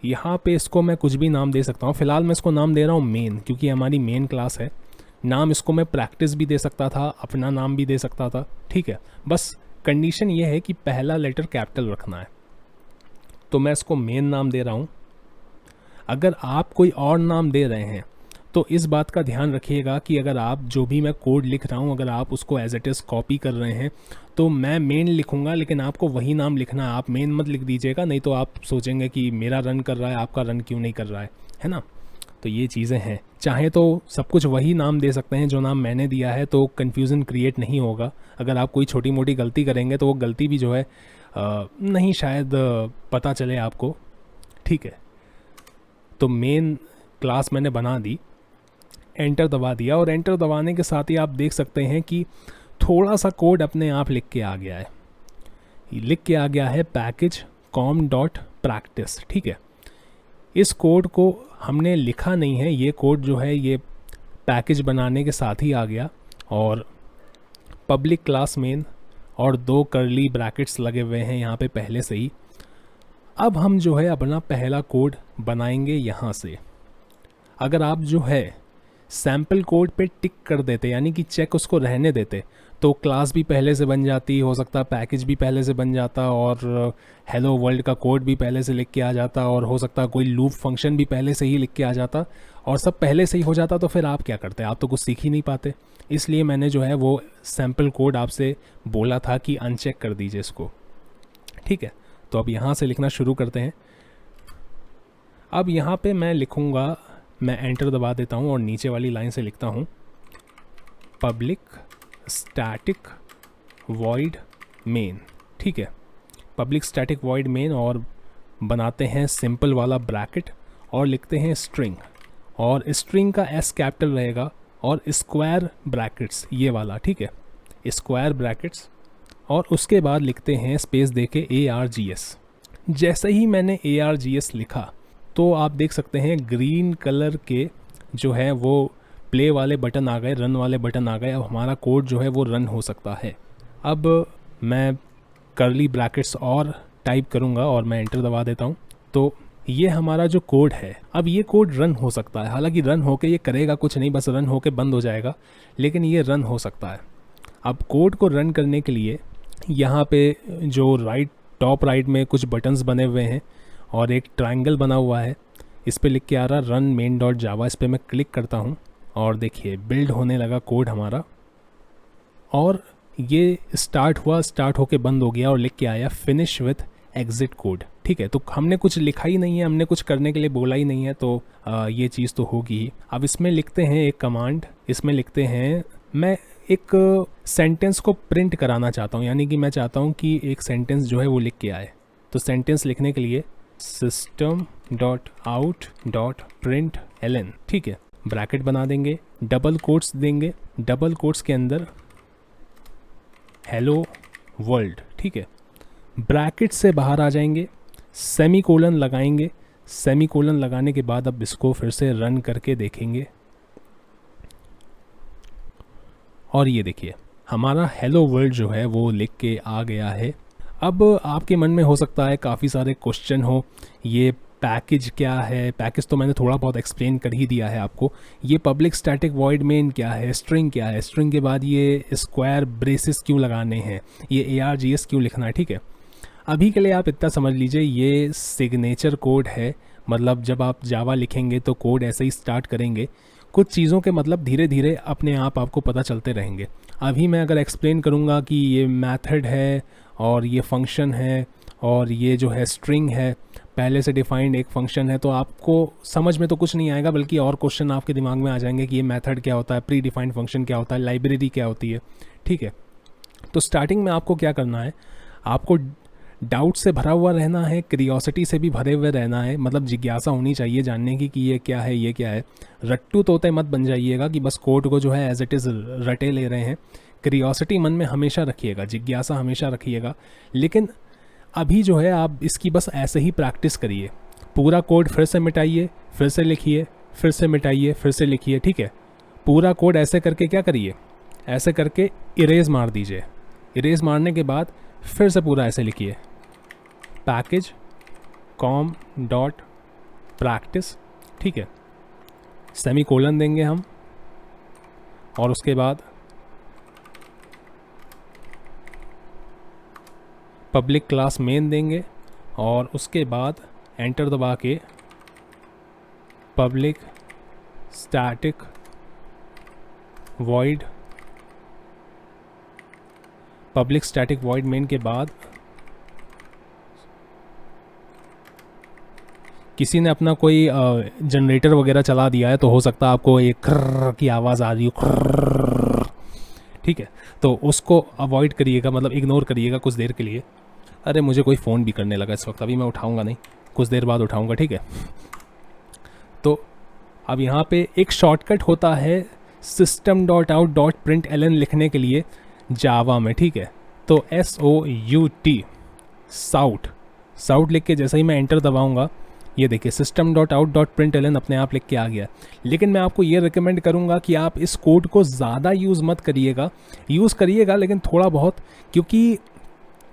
यहाँ पे इसको मैं कुछ भी नाम दे सकता हूँ। फ़िलहाल मैं इसको नाम दे रहा हूँ मेन, क्योंकि हमारी मेन क्लास है। नाम इसको मैं प्रैक्टिस भी दे सकता था, अपना नाम भी दे सकता था, ठीक है। बस कंडीशन ये है कि पहला लेटर कैपिटल रखना है। तो मैं इसको मेन नाम दे रहा हूँ। अगर आप कोई और नाम दे रहे हैं तो इस बात का ध्यान रखिएगा कि अगर आप जो भी मैं कोड लिख रहा हूँ अगर आप उसको एज इट इज़ कॉपी कर रहे हैं तो मैं मेन लिखूँगा, लेकिन आपको वही नाम लिखना है। आप मेन मत लिख दीजिएगा, नहीं तो आप सोचेंगे कि मेरा रन कर रहा है, आपका रन क्यों नहीं कर रहा है ना। तो ये चीज़ें हैं। चाहे तो सब कुछ वही नाम दे सकते हैं जो नाम मैंने दिया है, तो कन्फ्यूज़न क्रिएट नहीं होगा। अगर आप कोई छोटी मोटी गलती करेंगे तो वो गलती भी जो है नहीं शायद पता चले आपको, ठीक है। तो मेन क्लास मैंने बना दी, एंटर दबा दिया, और एंटर दबाने के साथ ही आप देख सकते हैं कि थोड़ा सा कोड अपने आप लिख के आ गया है। लिख के आ गया है पैकेज com.practice, ठीक है। इस कोड को हमने लिखा नहीं है, ये कोड जो है ये पैकेज बनाने के साथ ही आ गया। और पब्लिक क्लास मेन और 2 कर्ली ब्रैकेट्स लगे हुए हैं यहाँ पे पहले से ही। अब हम जो है अपना पहला कोड बनाएंगे यहाँ से। अगर आप जो है सैम्पल कोड पे टिक कर देते, यानी कि चेक उसको रहने देते, तो क्लास भी पहले से बन जाती, हो सकता है पैकेज भी पहले से बन जाता, और हेलो वर्ल्ड का कोड भी पहले से लिख के आ जाता, और हो सकता है कोई लूप फंक्शन भी पहले से ही लिख के आ जाता, और सब पहले से ही हो जाता। तो फिर आप क्या करते? आप तो कुछ सीख ही नहीं पाते। इसलिए मैंने जो है वो सैम्पल कोड आपसे बोला था कि अनचेक कर दीजिए इसको, ठीक है। तो अब यहाँ से लिखना शुरू करते हैं। अब यहाँ पे मैं लिखूँगा, मैं एंटर दबा देता हूँ और नीचे वाली लाइन से लिखता हूँ पब्लिक स्टैटिक वॉइड मेन, ठीक है। पब्लिक स्टैटिक वॉइड मेन, और बनाते हैं सिंपल वाला ब्रैकेट और लिखते हैं स्ट्रिंग, और स्ट्रिंग का एस कैपिटल रहेगा, और स्क्वायर ब्रैकेट्स ये वाला, ठीक है, स्क्वायर ब्रैकेट्स। और उसके बाद लिखते हैं स्पेस देके ARGS। जैसे ही मैंने ARGS लिखा तो आप देख सकते हैं ग्रीन कलर के जो है वो प्ले वाले बटन आ गए, रन वाले बटन आ गए। अब हमारा कोड जो है वो रन हो सकता है। अब मैं कर्ली ब्रैकेट्स और टाइप करूँगा और मैं एंटर दबा देता हूँ। तो ये हमारा जो कोड है, अब ये कोड रन हो सकता है। हालांकि रन होके ये करेगा कुछ नहीं, बस रन होके बंद हो जाएगा, लेकिन ये रन हो सकता है। अब कोड को रन करने के लिए यहाँ पे जो टॉप राइट में कुछ बटन्स बने हुए हैं और एक ट्रायंगल बना हुआ है, इस पे लिख के आ रहा रन मेन डॉट जावा। इस पर मैं क्लिक करता हूँ और देखिए बिल्ड होने लगा कोड हमारा, और ये स्टार्ट होके बंद हो गया और लिख के आया फिनिश विथ एग्जिट कोड, ठीक है। तो हमने कुछ लिखा ही नहीं है, हमने कुछ करने के लिए बोला ही नहीं है, तो ये चीज़ तो होगी ही। अब इसमें लिखते हैं एक कमांड, इसमें लिखते हैं, मैं एक सेंटेंस को प्रिंट कराना चाहता हूँ, यानी कि मैं चाहता हूँ कि एक सेंटेंस जो है वो लिख के आए। तो सेंटेंस लिखने के लिए system.out.println, ठीक है, ब्रैकेट बना देंगे, डबल कोट्स देंगे, डबल कोट्स के अंदर हेलो वर्ल्ड, ठीक है। ब्रैकेट से बाहर आ जाएंगे, सेमीकोलन लगाएंगे, सेमीकोलन लगाने के बाद अब इसको फिर से रन करके देखेंगे, और ये देखिए हमारा हेलो वर्ल्ड जो है वो लिख के आ गया है। अब आपके मन में हो सकता है काफ़ी सारे क्वेश्चन हो, ये पैकेज क्या है? पैकेज तो मैंने थोड़ा बहुत एक्सप्लेन कर ही दिया है आपको। ये पब्लिक स्टैटिक वॉइड मेन क्या है? स्ट्रिंग क्या है? स्ट्रिंग के बाद ये स्क्वायर ब्रेसेस क्यों लगाने हैं? ये ARGS क्यों लिखना है? ठीक है, अभी के लिए आप इतना समझ लीजिए ये सिग्नेचर कोड है, मतलब जब आप जावा लिखेंगे तो कोड ऐसे ही स्टार्ट करेंगे, कुछ चीज़ों के मतलब धीरे धीरे अपने आप आपको पता चलते रहेंगे। अभी मैं अगर एक्सप्लेन करूँगा कि ये मेथड है और ये फंक्शन है और ये जो है स्ट्रिंग है, पहले से डिफाइंड एक फंक्शन है, तो आपको समझ में तो कुछ नहीं आएगा, बल्कि और क्वेश्चन आपके दिमाग में आ जाएंगे कि ये मेथड क्या होता है, प्री डिफाइंड फंक्शन क्या होता है, लाइब्रेरी क्या होती है। ठीक है, तो स्टार्टिंग में आपको क्या करना है, आपको डाउट से भरा हुआ रहना है, क्रियोसिटी से भी भरे हुए रहना है, मतलब जिज्ञासा होनी चाहिए जानने की कि ये क्या है, ये क्या है। रट्टू तोते मत बन जाइएगा कि बस कोड को जो है एज इट इज़ रटे ले रहे हैं। क्रियोसिटी मन में हमेशा रखिएगा, जिज्ञासा हमेशा रखिएगा। लेकिन अभी जो है आप इसकी बस ऐसे ही प्रैक्टिस करिए, पूरा कोड फिर से मिटाइए, फिर से लिखिए, फिर से मिटाइए, फिर से लिखिए। ठीक है, पूरा कोड ऐसे करके क्या करिए, ऐसे करके इरेज मार दीजिए। इरेज मारने के बाद फिर से पूरा ऐसे लिखिए, पैकेज कॉम डॉट प्रैक्टिस। ठीक है, सेमी कोलन देंगे हम, और उसके बाद पब्लिक क्लास मेन देंगे, और उसके बाद एंटर दबा के public static void, public static void main के बाद किसी ने अपना कोई जनरेटर वगैरह चला दिया है, तो हो सकता है आपको एक खर्र की आवाज़ आ रही हो। ठीक है, तो उसको अवॉइड करिएगा, मतलब इग्नोर करिएगा कुछ देर के लिए। अरे मुझे कोई फ़ोन भी करने लगा इस वक्त, अभी मैं उठाऊंगा नहीं, कुछ देर बाद उठाऊंगा। ठीक है, तो अब यहाँ पे एक शॉर्टकट होता है system.out.println लिखने के लिए जावा में। ठीक है, तो SOUT साउट लिख के जैसे ही मैं एंटर दबाऊंगा, ये देखिए system.out.println अपने आप लिख के आ गया। लेकिन मैं आपको ये रिकमेंड करूँगा कि आप इस कोड को ज़्यादा यूज़ मत करिएगा, यूज़ करिएगा लेकिन थोड़ा बहुत, क्योंकि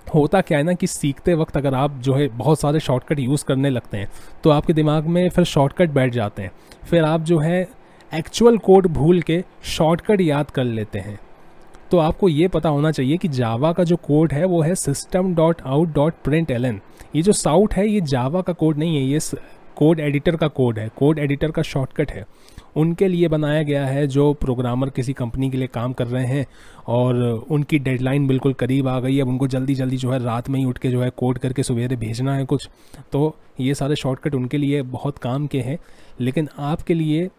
होता क्या है ना कि सीखते वक्त अगर आप जो है बहुत सारे शॉर्टकट यूज़ करने लगते हैं तो आपके दिमाग में फिर शॉर्टकट बैठ जाते हैं, फिर आप जो है एक्चुअल कोड भूल के शॉर्टकट याद कर लेते हैं। तो आपको ये पता होना चाहिए कि जावा का जो कोड है वो है system.out.println। ये जो साउट है ये जावा का कोड नहीं है, ये कोड एडिटर का कोड है, कोड एडिटर का शॉर्टकट है। उनके लिए बनाया गया है जो प्रोग्रामर किसी कंपनी के लिए काम कर रहे हैं और उनकी डेडलाइन बिल्कुल करीब आ गई है, अब उनको जल्दी जल्दी जो है रात में ही उठ के जो है कोड करके सवेरे भेजना है कुछ, तो ये सारे शॉर्टकट उनके लिए बहुत काम के हैं। लेकिन आपके लिए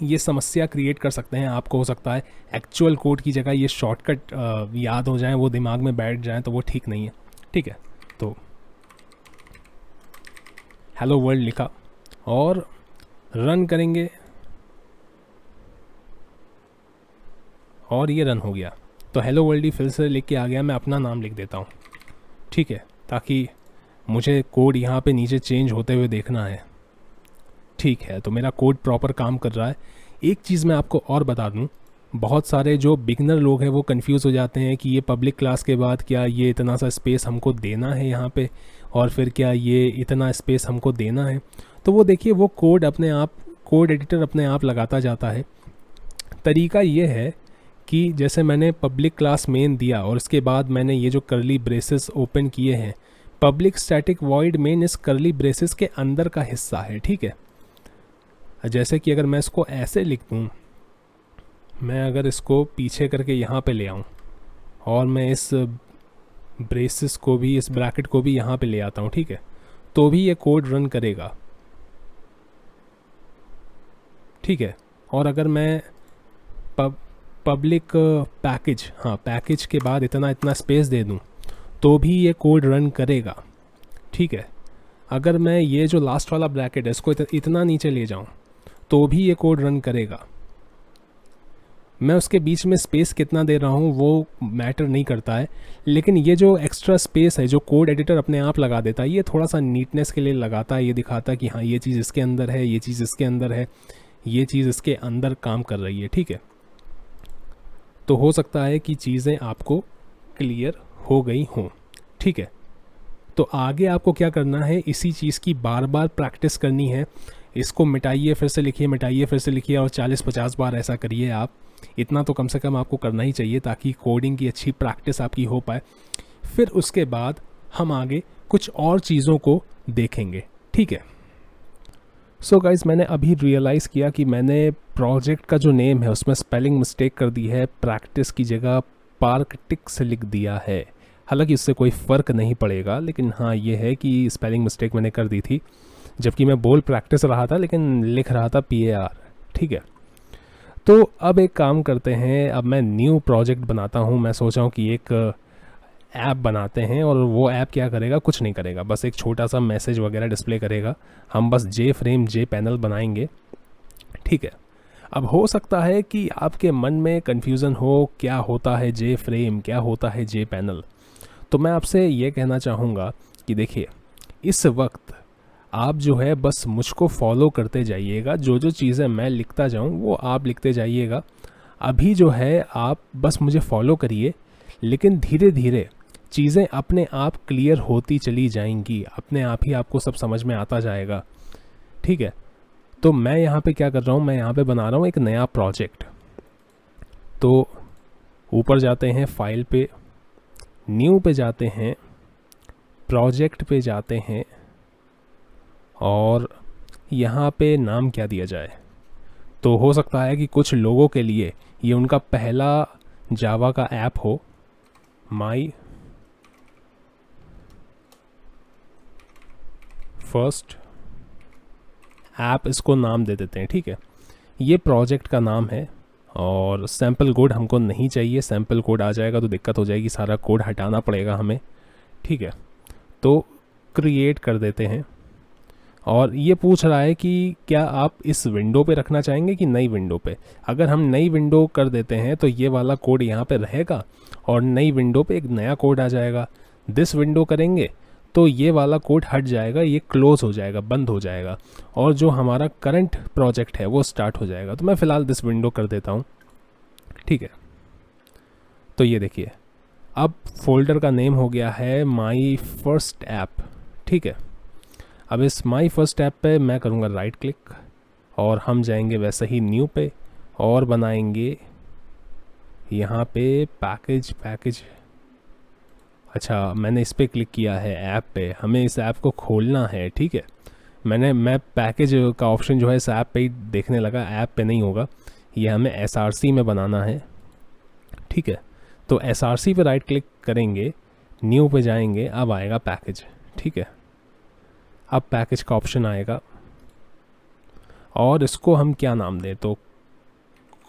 ये समस्या क्रिएट कर सकते हैं। आपको हो सकता है एक्चुअल कोड की जगह ये शॉर्टकट याद हो जाएं, वो दिमाग में बैठ जाएं, तो वो ठीक नहीं है। ठीक है, तो हेलो वर्ल्ड लिखा और रन करेंगे और ये रन हो गया। तो हेलो वर्ल्ड ही फिर से लिख के आ गया, मैं अपना नाम लिख देता हूँ। ठीक है, ताकि मुझे कोड यहाँ पे नीचे चेंज होते हुए देखना है। ठीक है, तो मेरा कोड प्रॉपर काम कर रहा है। एक चीज़ मैं आपको और बता दूं, बहुत सारे जो बिगनर लोग हैं वो कंफ्यूज हो जाते हैं कि ये पब्लिक क्लास के बाद क्या ये इतना सा स्पेस हमको देना है यहाँ पे, और फिर क्या ये इतना स्पेस हमको देना है। तो वो देखिए, वो कोड अपने आप, कोड एडिटर अपने आप लगाता जाता है। तरीका ये है कि जैसे मैंने पब्लिक क्लास मेन दिया और उसके बाद मैंने ये जो करली ब्रेसेस ओपन किए हैं, पब्लिक स्टैटिक वॉइड मेन इस करली ब्रेसेस के अंदर का हिस्सा है। ठीक है, जैसे कि अगर मैं इसको ऐसे लिख दूँ, मैं अगर इसको पीछे करके यहाँ पे ले आऊँ और मैं इस ब्रेसेस को भी, इस ब्रैकेट को भी यहाँ पे ले आता हूँ, ठीक है, तो भी ये कोड रन करेगा। ठीक है, और अगर मैं पब्लिक पैकेज, हाँ पैकेज के बाद इतना इतना स्पेस दे दूँ तो भी ये कोड रन करेगा। ठीक है, अगर मैं ये जो लास्ट वाला ब्रैकेट है इसको इतना नीचे ले जाऊँ तो भी ये कोड रन करेगा। मैं उसके बीच में स्पेस कितना दे रहा हूँ वो मैटर नहीं करता है, लेकिन ये जो एक्स्ट्रा स्पेस है जो कोड एडिटर अपने आप लगा देता है, ये थोड़ा सा नीटनेस के लिए लगाता है। ये दिखाता है कि हाँ ये चीज़ इसके अंदर है, ये चीज़ इसके अंदर है, ये चीज़ इसके अंदर काम कर रही है। ठीक है, तो हो सकता है कि चीज़ें आपको क्लियर हो गई हों। ठीक है, तो आगे आपको क्या करना है, इसी चीज़ की बार बार प्रैक्टिस करनी है। इसको मिटाइए फिर से लिखिए, मिटाइए फिर से लिखिए, और 40-50 बार ऐसा करिए आप। इतना तो कम से कम आपको करना ही चाहिए ताकि कोडिंग की अच्छी प्रैक्टिस आपकी हो पाए। फिर उसके बाद हम आगे कुछ और चीज़ों को देखेंगे, ठीक है। सो गाइस, मैंने अभी रियलाइज़ किया कि मैंने प्रोजेक्ट का जो नेम है उसमें स्पेलिंग मिस्टेक कर दी है, प्रैक्टिस की जगह पार्कटिक्स लिख दिया है। हालांकि इससे कोई फ़र्क नहीं पड़ेगा, लेकिन हाँ ये है कि स्पेलिंग मिस्टेक मैंने कर दी थी, जबकि मैं बोल प्रैक्टिस रहा था लेकिन लिख रहा था PAR, ठीक है। तो अब एक काम करते हैं, अब मैं न्यू प्रोजेक्ट बनाता हूँ। मैं सोचा हूँ कि एक ऐप बनाते हैं, और वो ऐप क्या करेगा, कुछ नहीं करेगा, बस एक छोटा सा मैसेज वगैरह डिस्प्ले करेगा। हम बस JFrame JPanel बनाएंगे, ठीक है। अब हो सकता है कि आपके मन में कन्फ्यूज़न हो, क्या होता है JFrame, क्या होता है JPanel। तो मैं आपसे ये कहना चाहूँगा कि देखिए, इस वक्त आप जो है बस मुझको फॉलो करते जाइएगा, जो जो चीज़ें मैं लिखता जाऊँ वो आप लिखते जाइएगा। अभी जो है आप बस मुझे फॉलो करिए, लेकिन धीरे धीरे चीज़ें अपने आप क्लियर होती चली जाएंगी, अपने आप ही आपको सब समझ में आता जाएगा, ठीक है। तो मैं यहाँ पे क्या कर रहा हूँ, मैं यहाँ पे बना रहा हूँ एक नया प्रोजेक्ट। तो ऊपर जाते हैं, फाइल पे, न्यू पे जाते हैं, प्रोजेक्ट पे जाते हैं, और यहाँ पे नाम क्या दिया जाए। तो हो सकता है कि कुछ लोगों के लिए ये उनका पहला जावा का ऐप हो, माई फर्स्ट ऐप, इसको नाम दे देते हैं, ठीक है। ये प्रोजेक्ट का नाम है, और सैम्पल कोड हमको नहीं चाहिए, सैम्पल कोड आ जाएगा तो दिक्कत हो जाएगी, सारा कोड हटाना पड़ेगा हमें, ठीक है। तो क्रिएट कर देते हैं, और ये पूछ रहा है कि क्या आप इस विंडो पे रखना चाहेंगे कि नई विंडो पे। अगर हम नई विंडो कर देते हैं तो ये वाला कोड यहाँ पे रहेगा, और नई विंडो पे एक नया कोड आ जाएगा। दिस विंडो करेंगे तो ये वाला कोड हट जाएगा, ये क्लोज हो जाएगा, बंद हो जाएगा, और जो हमारा करंट प्रोजेक्ट है वो स्टार्ट हो जाएगा। तो मैं फ़िलहाल दिस विंडो कर देता हूँ, ठीक है। तो ये देखिए, अब फोल्डर का नेम हो गया है माई फर्स्ट ऐप, ठीक है। अब इस माई फर्स्ट ऐप पे मैं करूँगा राइट क्लिक, और हम जाएंगे वैसे ही न्यू पे, और बनाएंगे यहाँ पे पैकेज। अच्छा, मैंने इस पर क्लिक किया है ऐप पे, हमें इस ऐप को खोलना है, ठीक है। मैं पैकेज का ऑप्शन जो है इस ऐप पे ही देखने लगा, ऐप पे नहीं होगा, ये हमें SRC में बनाना है, ठीक है। तो SRC पे राइट क्लिक करेंगे, न्यू पे जाएंगे, अब आएगा पैकेज, ठीक है। अब पैकेज का ऑप्शन आएगा, और इसको हम क्या नाम दें, तो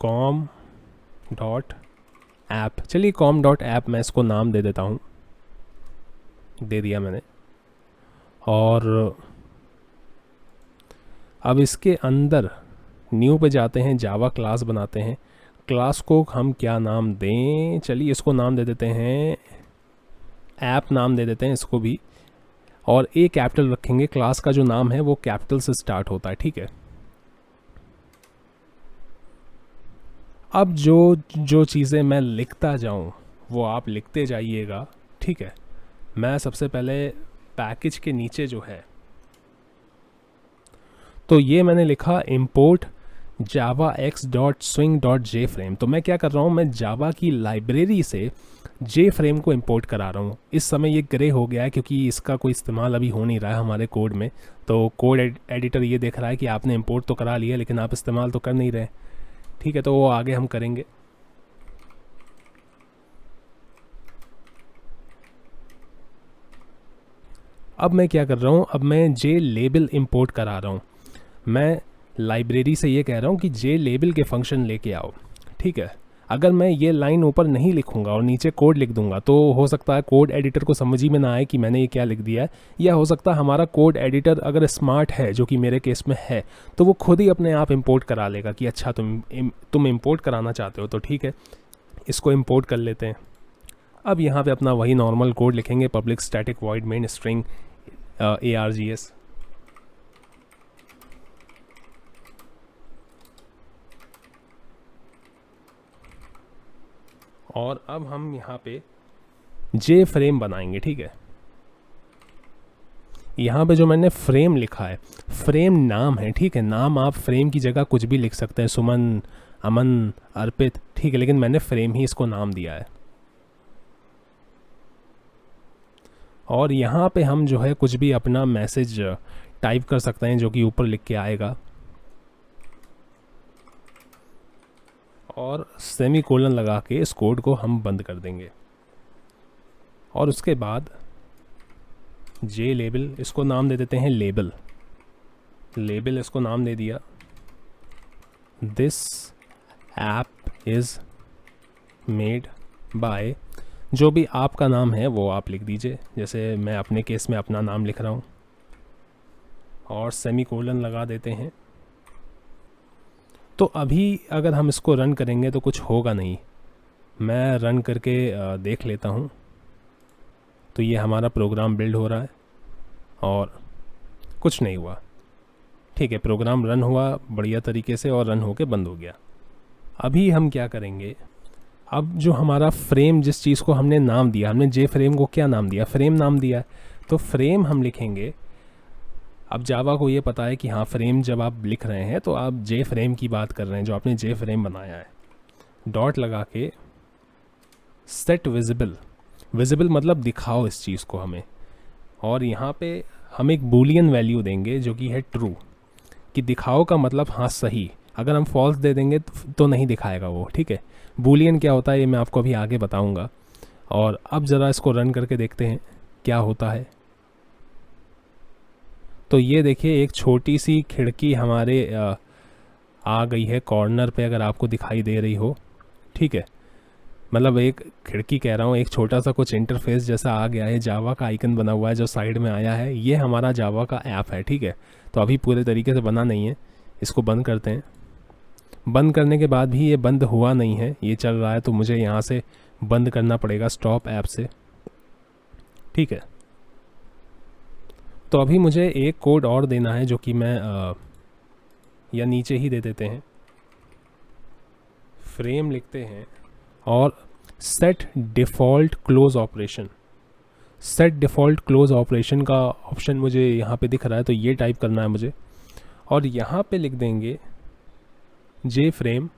com.app, चलिए com.app मैं इसको नाम दे देता हूँ, दे दिया मैंने। और अब इसके अंदर न्यू पे जाते हैं, जावा क्लास बनाते हैं। क्लास को हम क्या नाम दें, चलिए इसको नाम दे देते हैं, ऐप नाम दे देते हैं इसको भी, और ए कैपिटल रखेंगे। क्लास का जो नाम है वो कैपिटल से स्टार्ट होता है, ठीक है। अब जो चीज़ें मैं लिखता जाऊं वो आप लिखते जाइएगा, ठीक है। मैं सबसे पहले पैकेज के नीचे जो है, तो ये मैंने लिखा import javax.swing.jframe। तो मैं क्या कर रहा हूँ, मैं जावा की लाइब्रेरी से JFrame को इंपोर्ट करा रहा हूँ। इस समय ये ग्रे हो गया है क्योंकि इसका कोई इस्तेमाल अभी हो नहीं रहा है हमारे कोड में। तो कोड एडिटर ये देख रहा है कि आपने इंपोर्ट तो करा लिया लेकिन आप इस्तेमाल तो कर नहीं रहे, ठीक है। तो वो आगे हम करेंगे। अब मैं क्या कर रहा हूँ, अब मैं JLabel इंपोर्ट करा रहा हूँ। मैं लाइब्रेरी से ये कह रहा हूँ कि JLabel के फंक्शन लेके आओ, ठीक है। अगर मैं ये लाइन ऊपर नहीं लिखूंगा और नीचे कोड लिख दूंगा तो हो सकता है कोड एडिटर को समझ ही में ना आए कि मैंने ये क्या लिख दिया है, या हो सकता है हमारा कोड एडिटर अगर स्मार्ट है, जो कि मेरे केस में है, तो वो खुद ही अपने आप इंपोर्ट करा लेगा कि अच्छा तुम इंपोर्ट कराना चाहते हो तो ठीक है, इसको इंपोर्ट कर लेते हैं। अब यहाँ पे अपना वही नॉर्मल कोड लिखेंगे, public static void main string args। और अब हम यहाँ पे JFrame बनाएंगे, ठीक है। यहाँ पे जो मैंने फ्रेम लिखा है, फ्रेम नाम है, ठीक है। नाम आप फ्रेम की जगह कुछ भी लिख सकते हैं, सुमन, अमन, अर्पित, ठीक है, लेकिन मैंने फ्रेम ही इसको नाम दिया है। और यहाँ पे हम जो है कुछ भी अपना मैसेज टाइप कर सकते हैं जो कि ऊपर लिख के आएगा, और सेमी कोलन लगा के इस कोड को हम बंद कर देंगे। और उसके बाद जे लेबल, इसको नाम दे देते हैं लेबल। लेबल इसको नाम दे दिया, this app is made bye, जो भी आपका नाम है वो आप लिख दीजिए, जैसे मैं अपने केस में अपना नाम लिख रहा हूँ, और सेमी कोलन लगा देते हैं। तो अभी अगर हम इसको रन करेंगे तो कुछ होगा नहीं, मैं रन करके देख लेता हूँ। तो ये हमारा प्रोग्राम बिल्ड हो रहा है और कुछ नहीं हुआ। ठीक है, प्रोग्राम रन हुआ बढ़िया तरीके से और रन होके बंद हो गया। अभी हम क्या करेंगे, अब जो हमारा फ्रेम, जिस चीज़ को हमने नाम दिया, हमने जे फ्रेम को क्या नाम दिया, फ्रेम नाम दिया, तो फ्रेम हम लिखेंगे। अब जावा को ये पता है कि हाँ, फ्रेम जब आप लिख रहे हैं तो आप जे फ्रेम की बात कर रहे हैं, जो आपने जे फ्रेम बनाया है। डॉट लगा के सेट विजिबल, विजिबल मतलब दिखाओ इस चीज़ को हमें, और यहाँ पे हम एक बूलियन वैल्यू देंगे जो कि है ट्रू, कि दिखाओ का मतलब हाँ सही। अगर हम फॉल्स दे देंगे तो नहीं दिखाएगा वो। ठीक है, बूलियन क्या होता है ये मैं आपको अभी आगे बताऊंगा। और अब ज़रा इसको रन करके देखते हैं क्या होता है। तो ये देखिए, एक छोटी सी खिड़की हमारे आ गई है कॉर्नर पे, अगर आपको दिखाई दे रही हो। ठीक है, मतलब एक खिड़की कह रहा हूँ, एक छोटा सा कुछ इंटरफेस जैसा आ गया है, जावा का आइकन बना हुआ है जो साइड में आया है। ये हमारा जावा का ऐप है। ठीक है, तो अभी पूरे तरीके से बना नहीं है, इसको बंद करते हैं। बंद करने के बाद भी ये बंद हुआ नहीं है, ये चल रहा है, तो मुझे यहाँ से बंद करना पड़ेगा स्टॉप ऐप से। ठीक है, तो अभी मुझे एक कोड और देना है जो कि मैं या नीचे ही दे देते हैं, फ्रेम लिखते हैं और set default close operation. Set default close operation का ऑप्शन मुझे यहाँ पे दिख रहा है, तो ये टाइप करना है मुझे, और यहाँ पे लिख देंगे जे फ्रेम,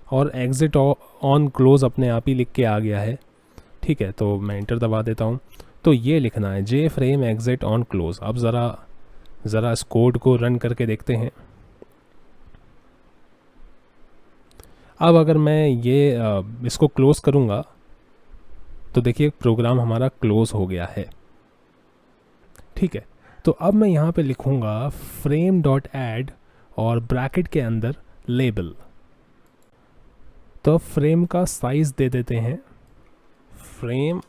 और एग्ज़िट ऑन क्लोज अपने आप ही लिख के आ गया है। ठीक है, तो मैं इंटर दबा देता हूँ। तो ये लिखना है जे फ्रेम एग्ज़िट ऑन क्लोज। अब ज़रा इस कोड को रन करके देखते हैं। अब अगर मैं ये इसको क्लोज़ करूँगा तो देखिए प्रोग्राम हमारा क्लोज़ हो गया है। ठीक है, तो अब मैं यहाँ पे लिखूँगा फ्रेम डॉट ऐड और ब्रैकेट के अंदर लेबल। तो फ्रेम का साइज़ दे देते हैं फ्रेम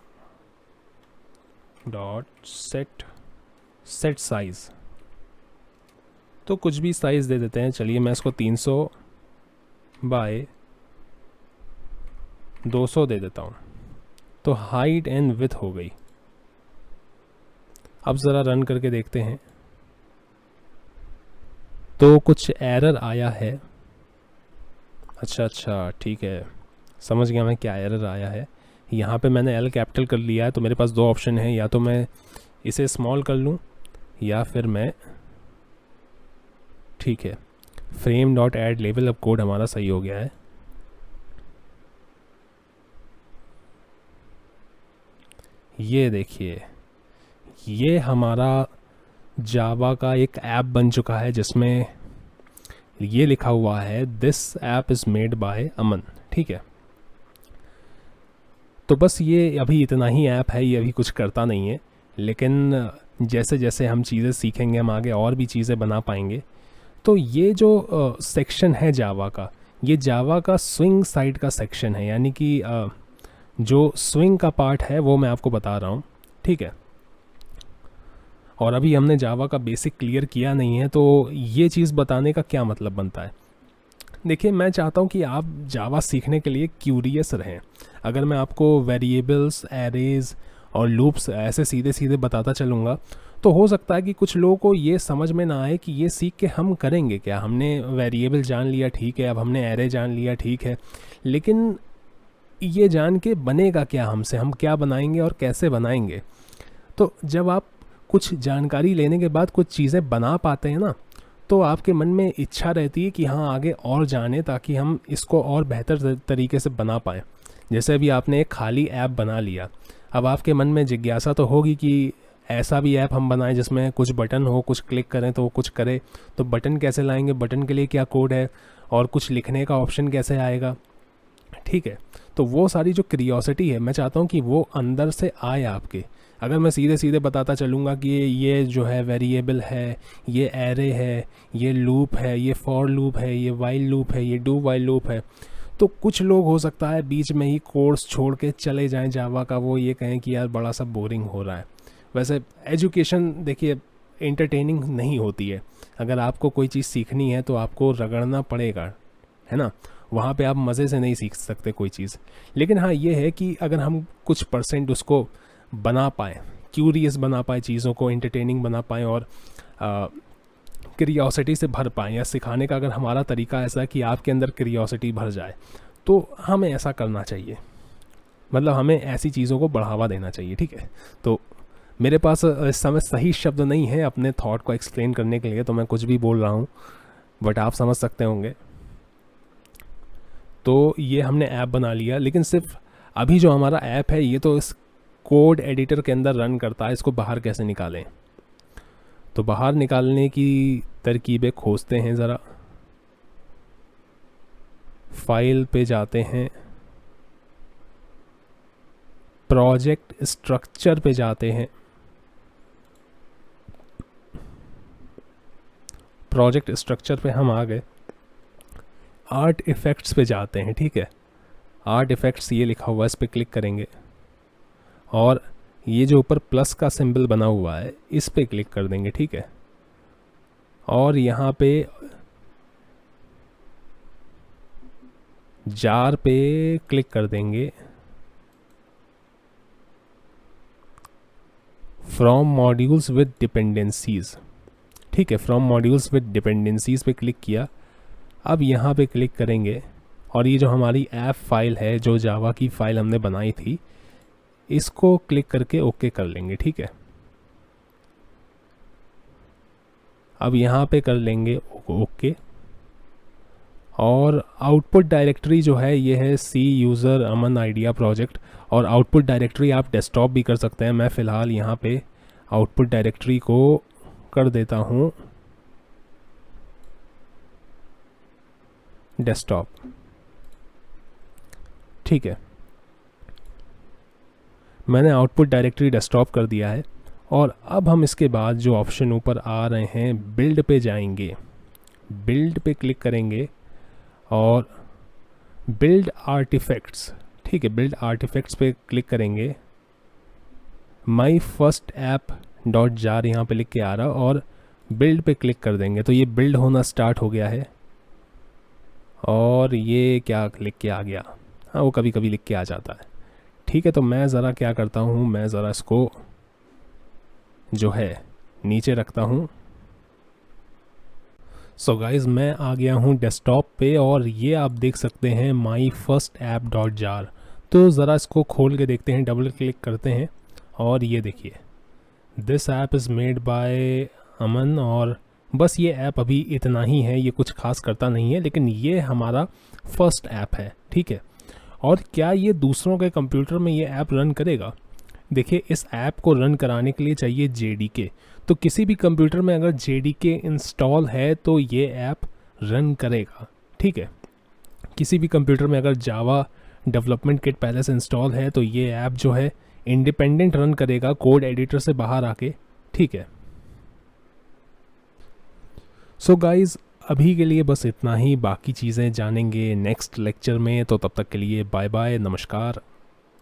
डॉट सेट साइज़, तो कुछ भी साइज़ दे देते हैं। चलिए मैं इसको 300 बाय 200 दे देता हूँ। तो हाइट एंड विड्थ हो गई। अब ज़रा रन करके देखते हैं, तो कुछ एरर आया है। अच्छा, ठीक है, समझ गया मैं क्या एरर आया है। यहाँ पे मैंने एल कैपिटल कर लिया है, तो मेरे पास दो ऑप्शन है, या तो मैं इसे स्मॉल कर लूँ या फिर मैं, ठीक है, फ्रेम डॉट ऐड लेबल। अब कोड हमारा सही हो गया है। ये देखिए, ये हमारा जावा का एक ऐप बन चुका है जिसमें ये लिखा हुआ है this app is made by Aman. ठीक है, तो बस ये अभी इतना ही ऐप है, ये अभी कुछ करता नहीं है, लेकिन जैसे जैसे हम चीज़ें सीखेंगे हम आगे और भी चीज़ें बना पाएंगे। तो ये जो सेक्शन है जावा का, ये जावा का स्विंग साइड का सेक्शन है, यानी कि जो स्विंग का पार्ट है वो मैं आपको बता रहा हूँ। ठीक है, और अभी हमने जावा का बेसिक क्लियर किया नहीं है, तो ये चीज़ बताने का क्या मतलब बनता है। देखिए, मैं चाहता हूँ कि आप जावा सीखने के लिए क्यूरियस रहें। अगर मैं आपको वेरिएबल्स, एरेज और लूप्स ऐसे सीधे सीधे बताता चलूँगा तो हो सकता है कि कुछ लोगों को ये समझ में ना आए कि ये सीख के हम करेंगे क्या। हमने वेरिएबल जान लिया, ठीक है, अब हमने एरे जान लिया, ठीक है, लेकिन ये जान के बनेगा क्या हमसे, हम क्या बनाएंगे और कैसे बनाएंगे। तो जब आप कुछ जानकारी लेने के बाद कुछ चीज़ें बना पाते हैं ना, तो आपके मन में इच्छा रहती है कि हाँ आगे और जाने, ताकि हम इसको और बेहतर तरीके से बना पाएँ। जैसे अभी आपने एक खाली ऐप बना लिया, अब आपके मन में जिज्ञासा तो होगी कि ऐसा भी ऐप हम बनाएं जिसमें कुछ बटन हो, कुछ क्लिक करें तो वो कुछ करे, तो बटन कैसे लाएंगे, बटन के लिए क्या कोड है, और कुछ लिखने का ऑप्शन कैसे आएगा, ठीक है। तो वो सारी जो क्रियोसिटी है मैं चाहता हूँ कि वो अंदर से आए आपके। अगर मैं सीधे सीधे बताता चलूँगा कि ये जो है वेरिएबल है, ये एरे है, ये लूप है, ये फॉर लूप है, ये वाइल लूप है, ये डू वाइल लूप है, तो कुछ लोग हो सकता है बीच में ही कोर्स छोड़ के चले जाएं जावा का, वो ये कहें कि यार बड़ा सा बोरिंग हो रहा है। वैसे एजुकेशन देखिए एंटरटेनिंग नहीं होती है, अगर आपको कोई चीज़ सीखनी है तो आपको रगड़ना पड़ेगा, है ना, वहाँ पे आप मज़े से नहीं सीख सकते कोई चीज़। लेकिन हाँ ये है कि अगर हम कुछ परसेंट उसको बना पाएँ, क्यूरियस बना पाए, चीज़ों को एंटरटेनिंग बना पाएँ और क्रियोसिटी से भर पाएँ, या सिखाने का अगर हमारा तरीका ऐसा है कि आपके अंदर क्रियोसिटी भर जाए, तो हमें ऐसा करना चाहिए, मतलब हमें ऐसी चीज़ों को बढ़ावा देना चाहिए, ठीक है। तो मेरे पास इस समय सही शब्द नहीं है अपने थॉट को एक्सप्लेन करने के लिए, तो मैं कुछ भी बोल रहा हूँ, बट आप समझ सकते होंगे। तो ये हमने ऐप बना लिया, लेकिन सिर्फ अभी जो हमारा ऐप है ये तो इस कोड एडिटर के अंदर रन करता है, इसको बाहर कैसे निकालें। तो बाहर निकालने की तरकीबें खोजते हैं, ज़रा फाइल पे जाते हैं, प्रोजेक्ट स्ट्रक्चर पे जाते हैं, प्रोजेक्ट स्ट्रक्चर पे हम आ गए, आर्ट इफ़ेक्ट्स पे जाते हैं, ठीक है। आर्ट इफ़ेक्ट्स ये लिखा हुआ है, इस पर क्लिक करेंगे और ये जो ऊपर प्लस का सिंबल बना हुआ है इस पे क्लिक कर देंगे, ठीक है। और यहाँ पे जार पे क्लिक कर देंगे, फ्रॉम मॉड्यूल्स विद डिपेंडेंसीज, ठीक है। फ्रॉम मॉड्यूल्स विद डिपेंडेंसीज पे क्लिक किया। अब यहाँ पे क्लिक करेंगे और ये जो हमारी ऐप फाइल है, जो जावा की फ़ाइल हमने बनाई थी, इसको क्लिक करके ओके कर लेंगे, ठीक है। अब यहाँ पे कर लेंगे ओके, और आउटपुट डायरेक्टरी जो है ये है सी यूज़र अमन आइडिया प्रोजेक्ट, और आउटपुट डायरेक्टरी आप डेस्कटॉप भी कर सकते हैं। मैं फ़िलहाल यहाँ पे आउटपुट डायरेक्टरी को कर देता हूँ डेस्कटॉप, ठीक है। मैंने आउटपुट डायरेक्टरी डेस्कटॉप कर दिया है। और अब हम इसके बाद जो ऑप्शन ऊपर आ रहे हैं, बिल्ड पे जाएंगे, बिल्ड पे क्लिक करेंगे और बिल्ड आर्टिफैक्ट्स, ठीक है, बिल्ड आर्टिफैक्ट्स पे क्लिक करेंगे। My first app dot jar यहाँ पे लिख के आ रहा, और बिल्ड पे क्लिक कर देंगे तो ये बिल्ड होना स्टार्ट हो गया है। और ये क्या लिख के आ गया, हाँ वो कभी कभी लिख के आ जाता है, ठीक है। तो मैं ज़रा क्या करता हूँ, मैं ज़रा इसको जो है नीचे रखता हूँ। सो गाइज़ मैं आ गया हूँ डेस्कटॉप पे, और ये आप देख सकते हैं my first app dot jar. तो ज़रा इसको खोल के देखते हैं, डबल क्लिक करते हैं और ये देखिए this app is made by Aman. और बस ये ऐप अभी इतना ही है, ये कुछ खास करता नहीं है, लेकिन ये हमारा फर्स्ट ऐप है, ठीक है। और क्या ये दूसरों के कंप्यूटर में ये ऐप रन करेगा? देखिए इस ऐप को रन कराने के लिए चाहिए JDK, तो किसी भी कंप्यूटर में अगर JDK इंस्टॉल है तो ये ऐप रन करेगा, ठीक है। किसी भी कंप्यूटर में अगर जावा डेवलपमेंट किट पहले से इंस्टॉल है तो ये ऐप जो है इंडिपेंडेंट रन करेगा कोड एडिटर से बाहर आके, ठीक है। सो गाइज़ अभी के लिए बस इतना ही, बाकी चीज़ें जानेंगे नेक्स्ट लेक्चर में, तो तब तक के लिए बाय बाय, नमस्कार।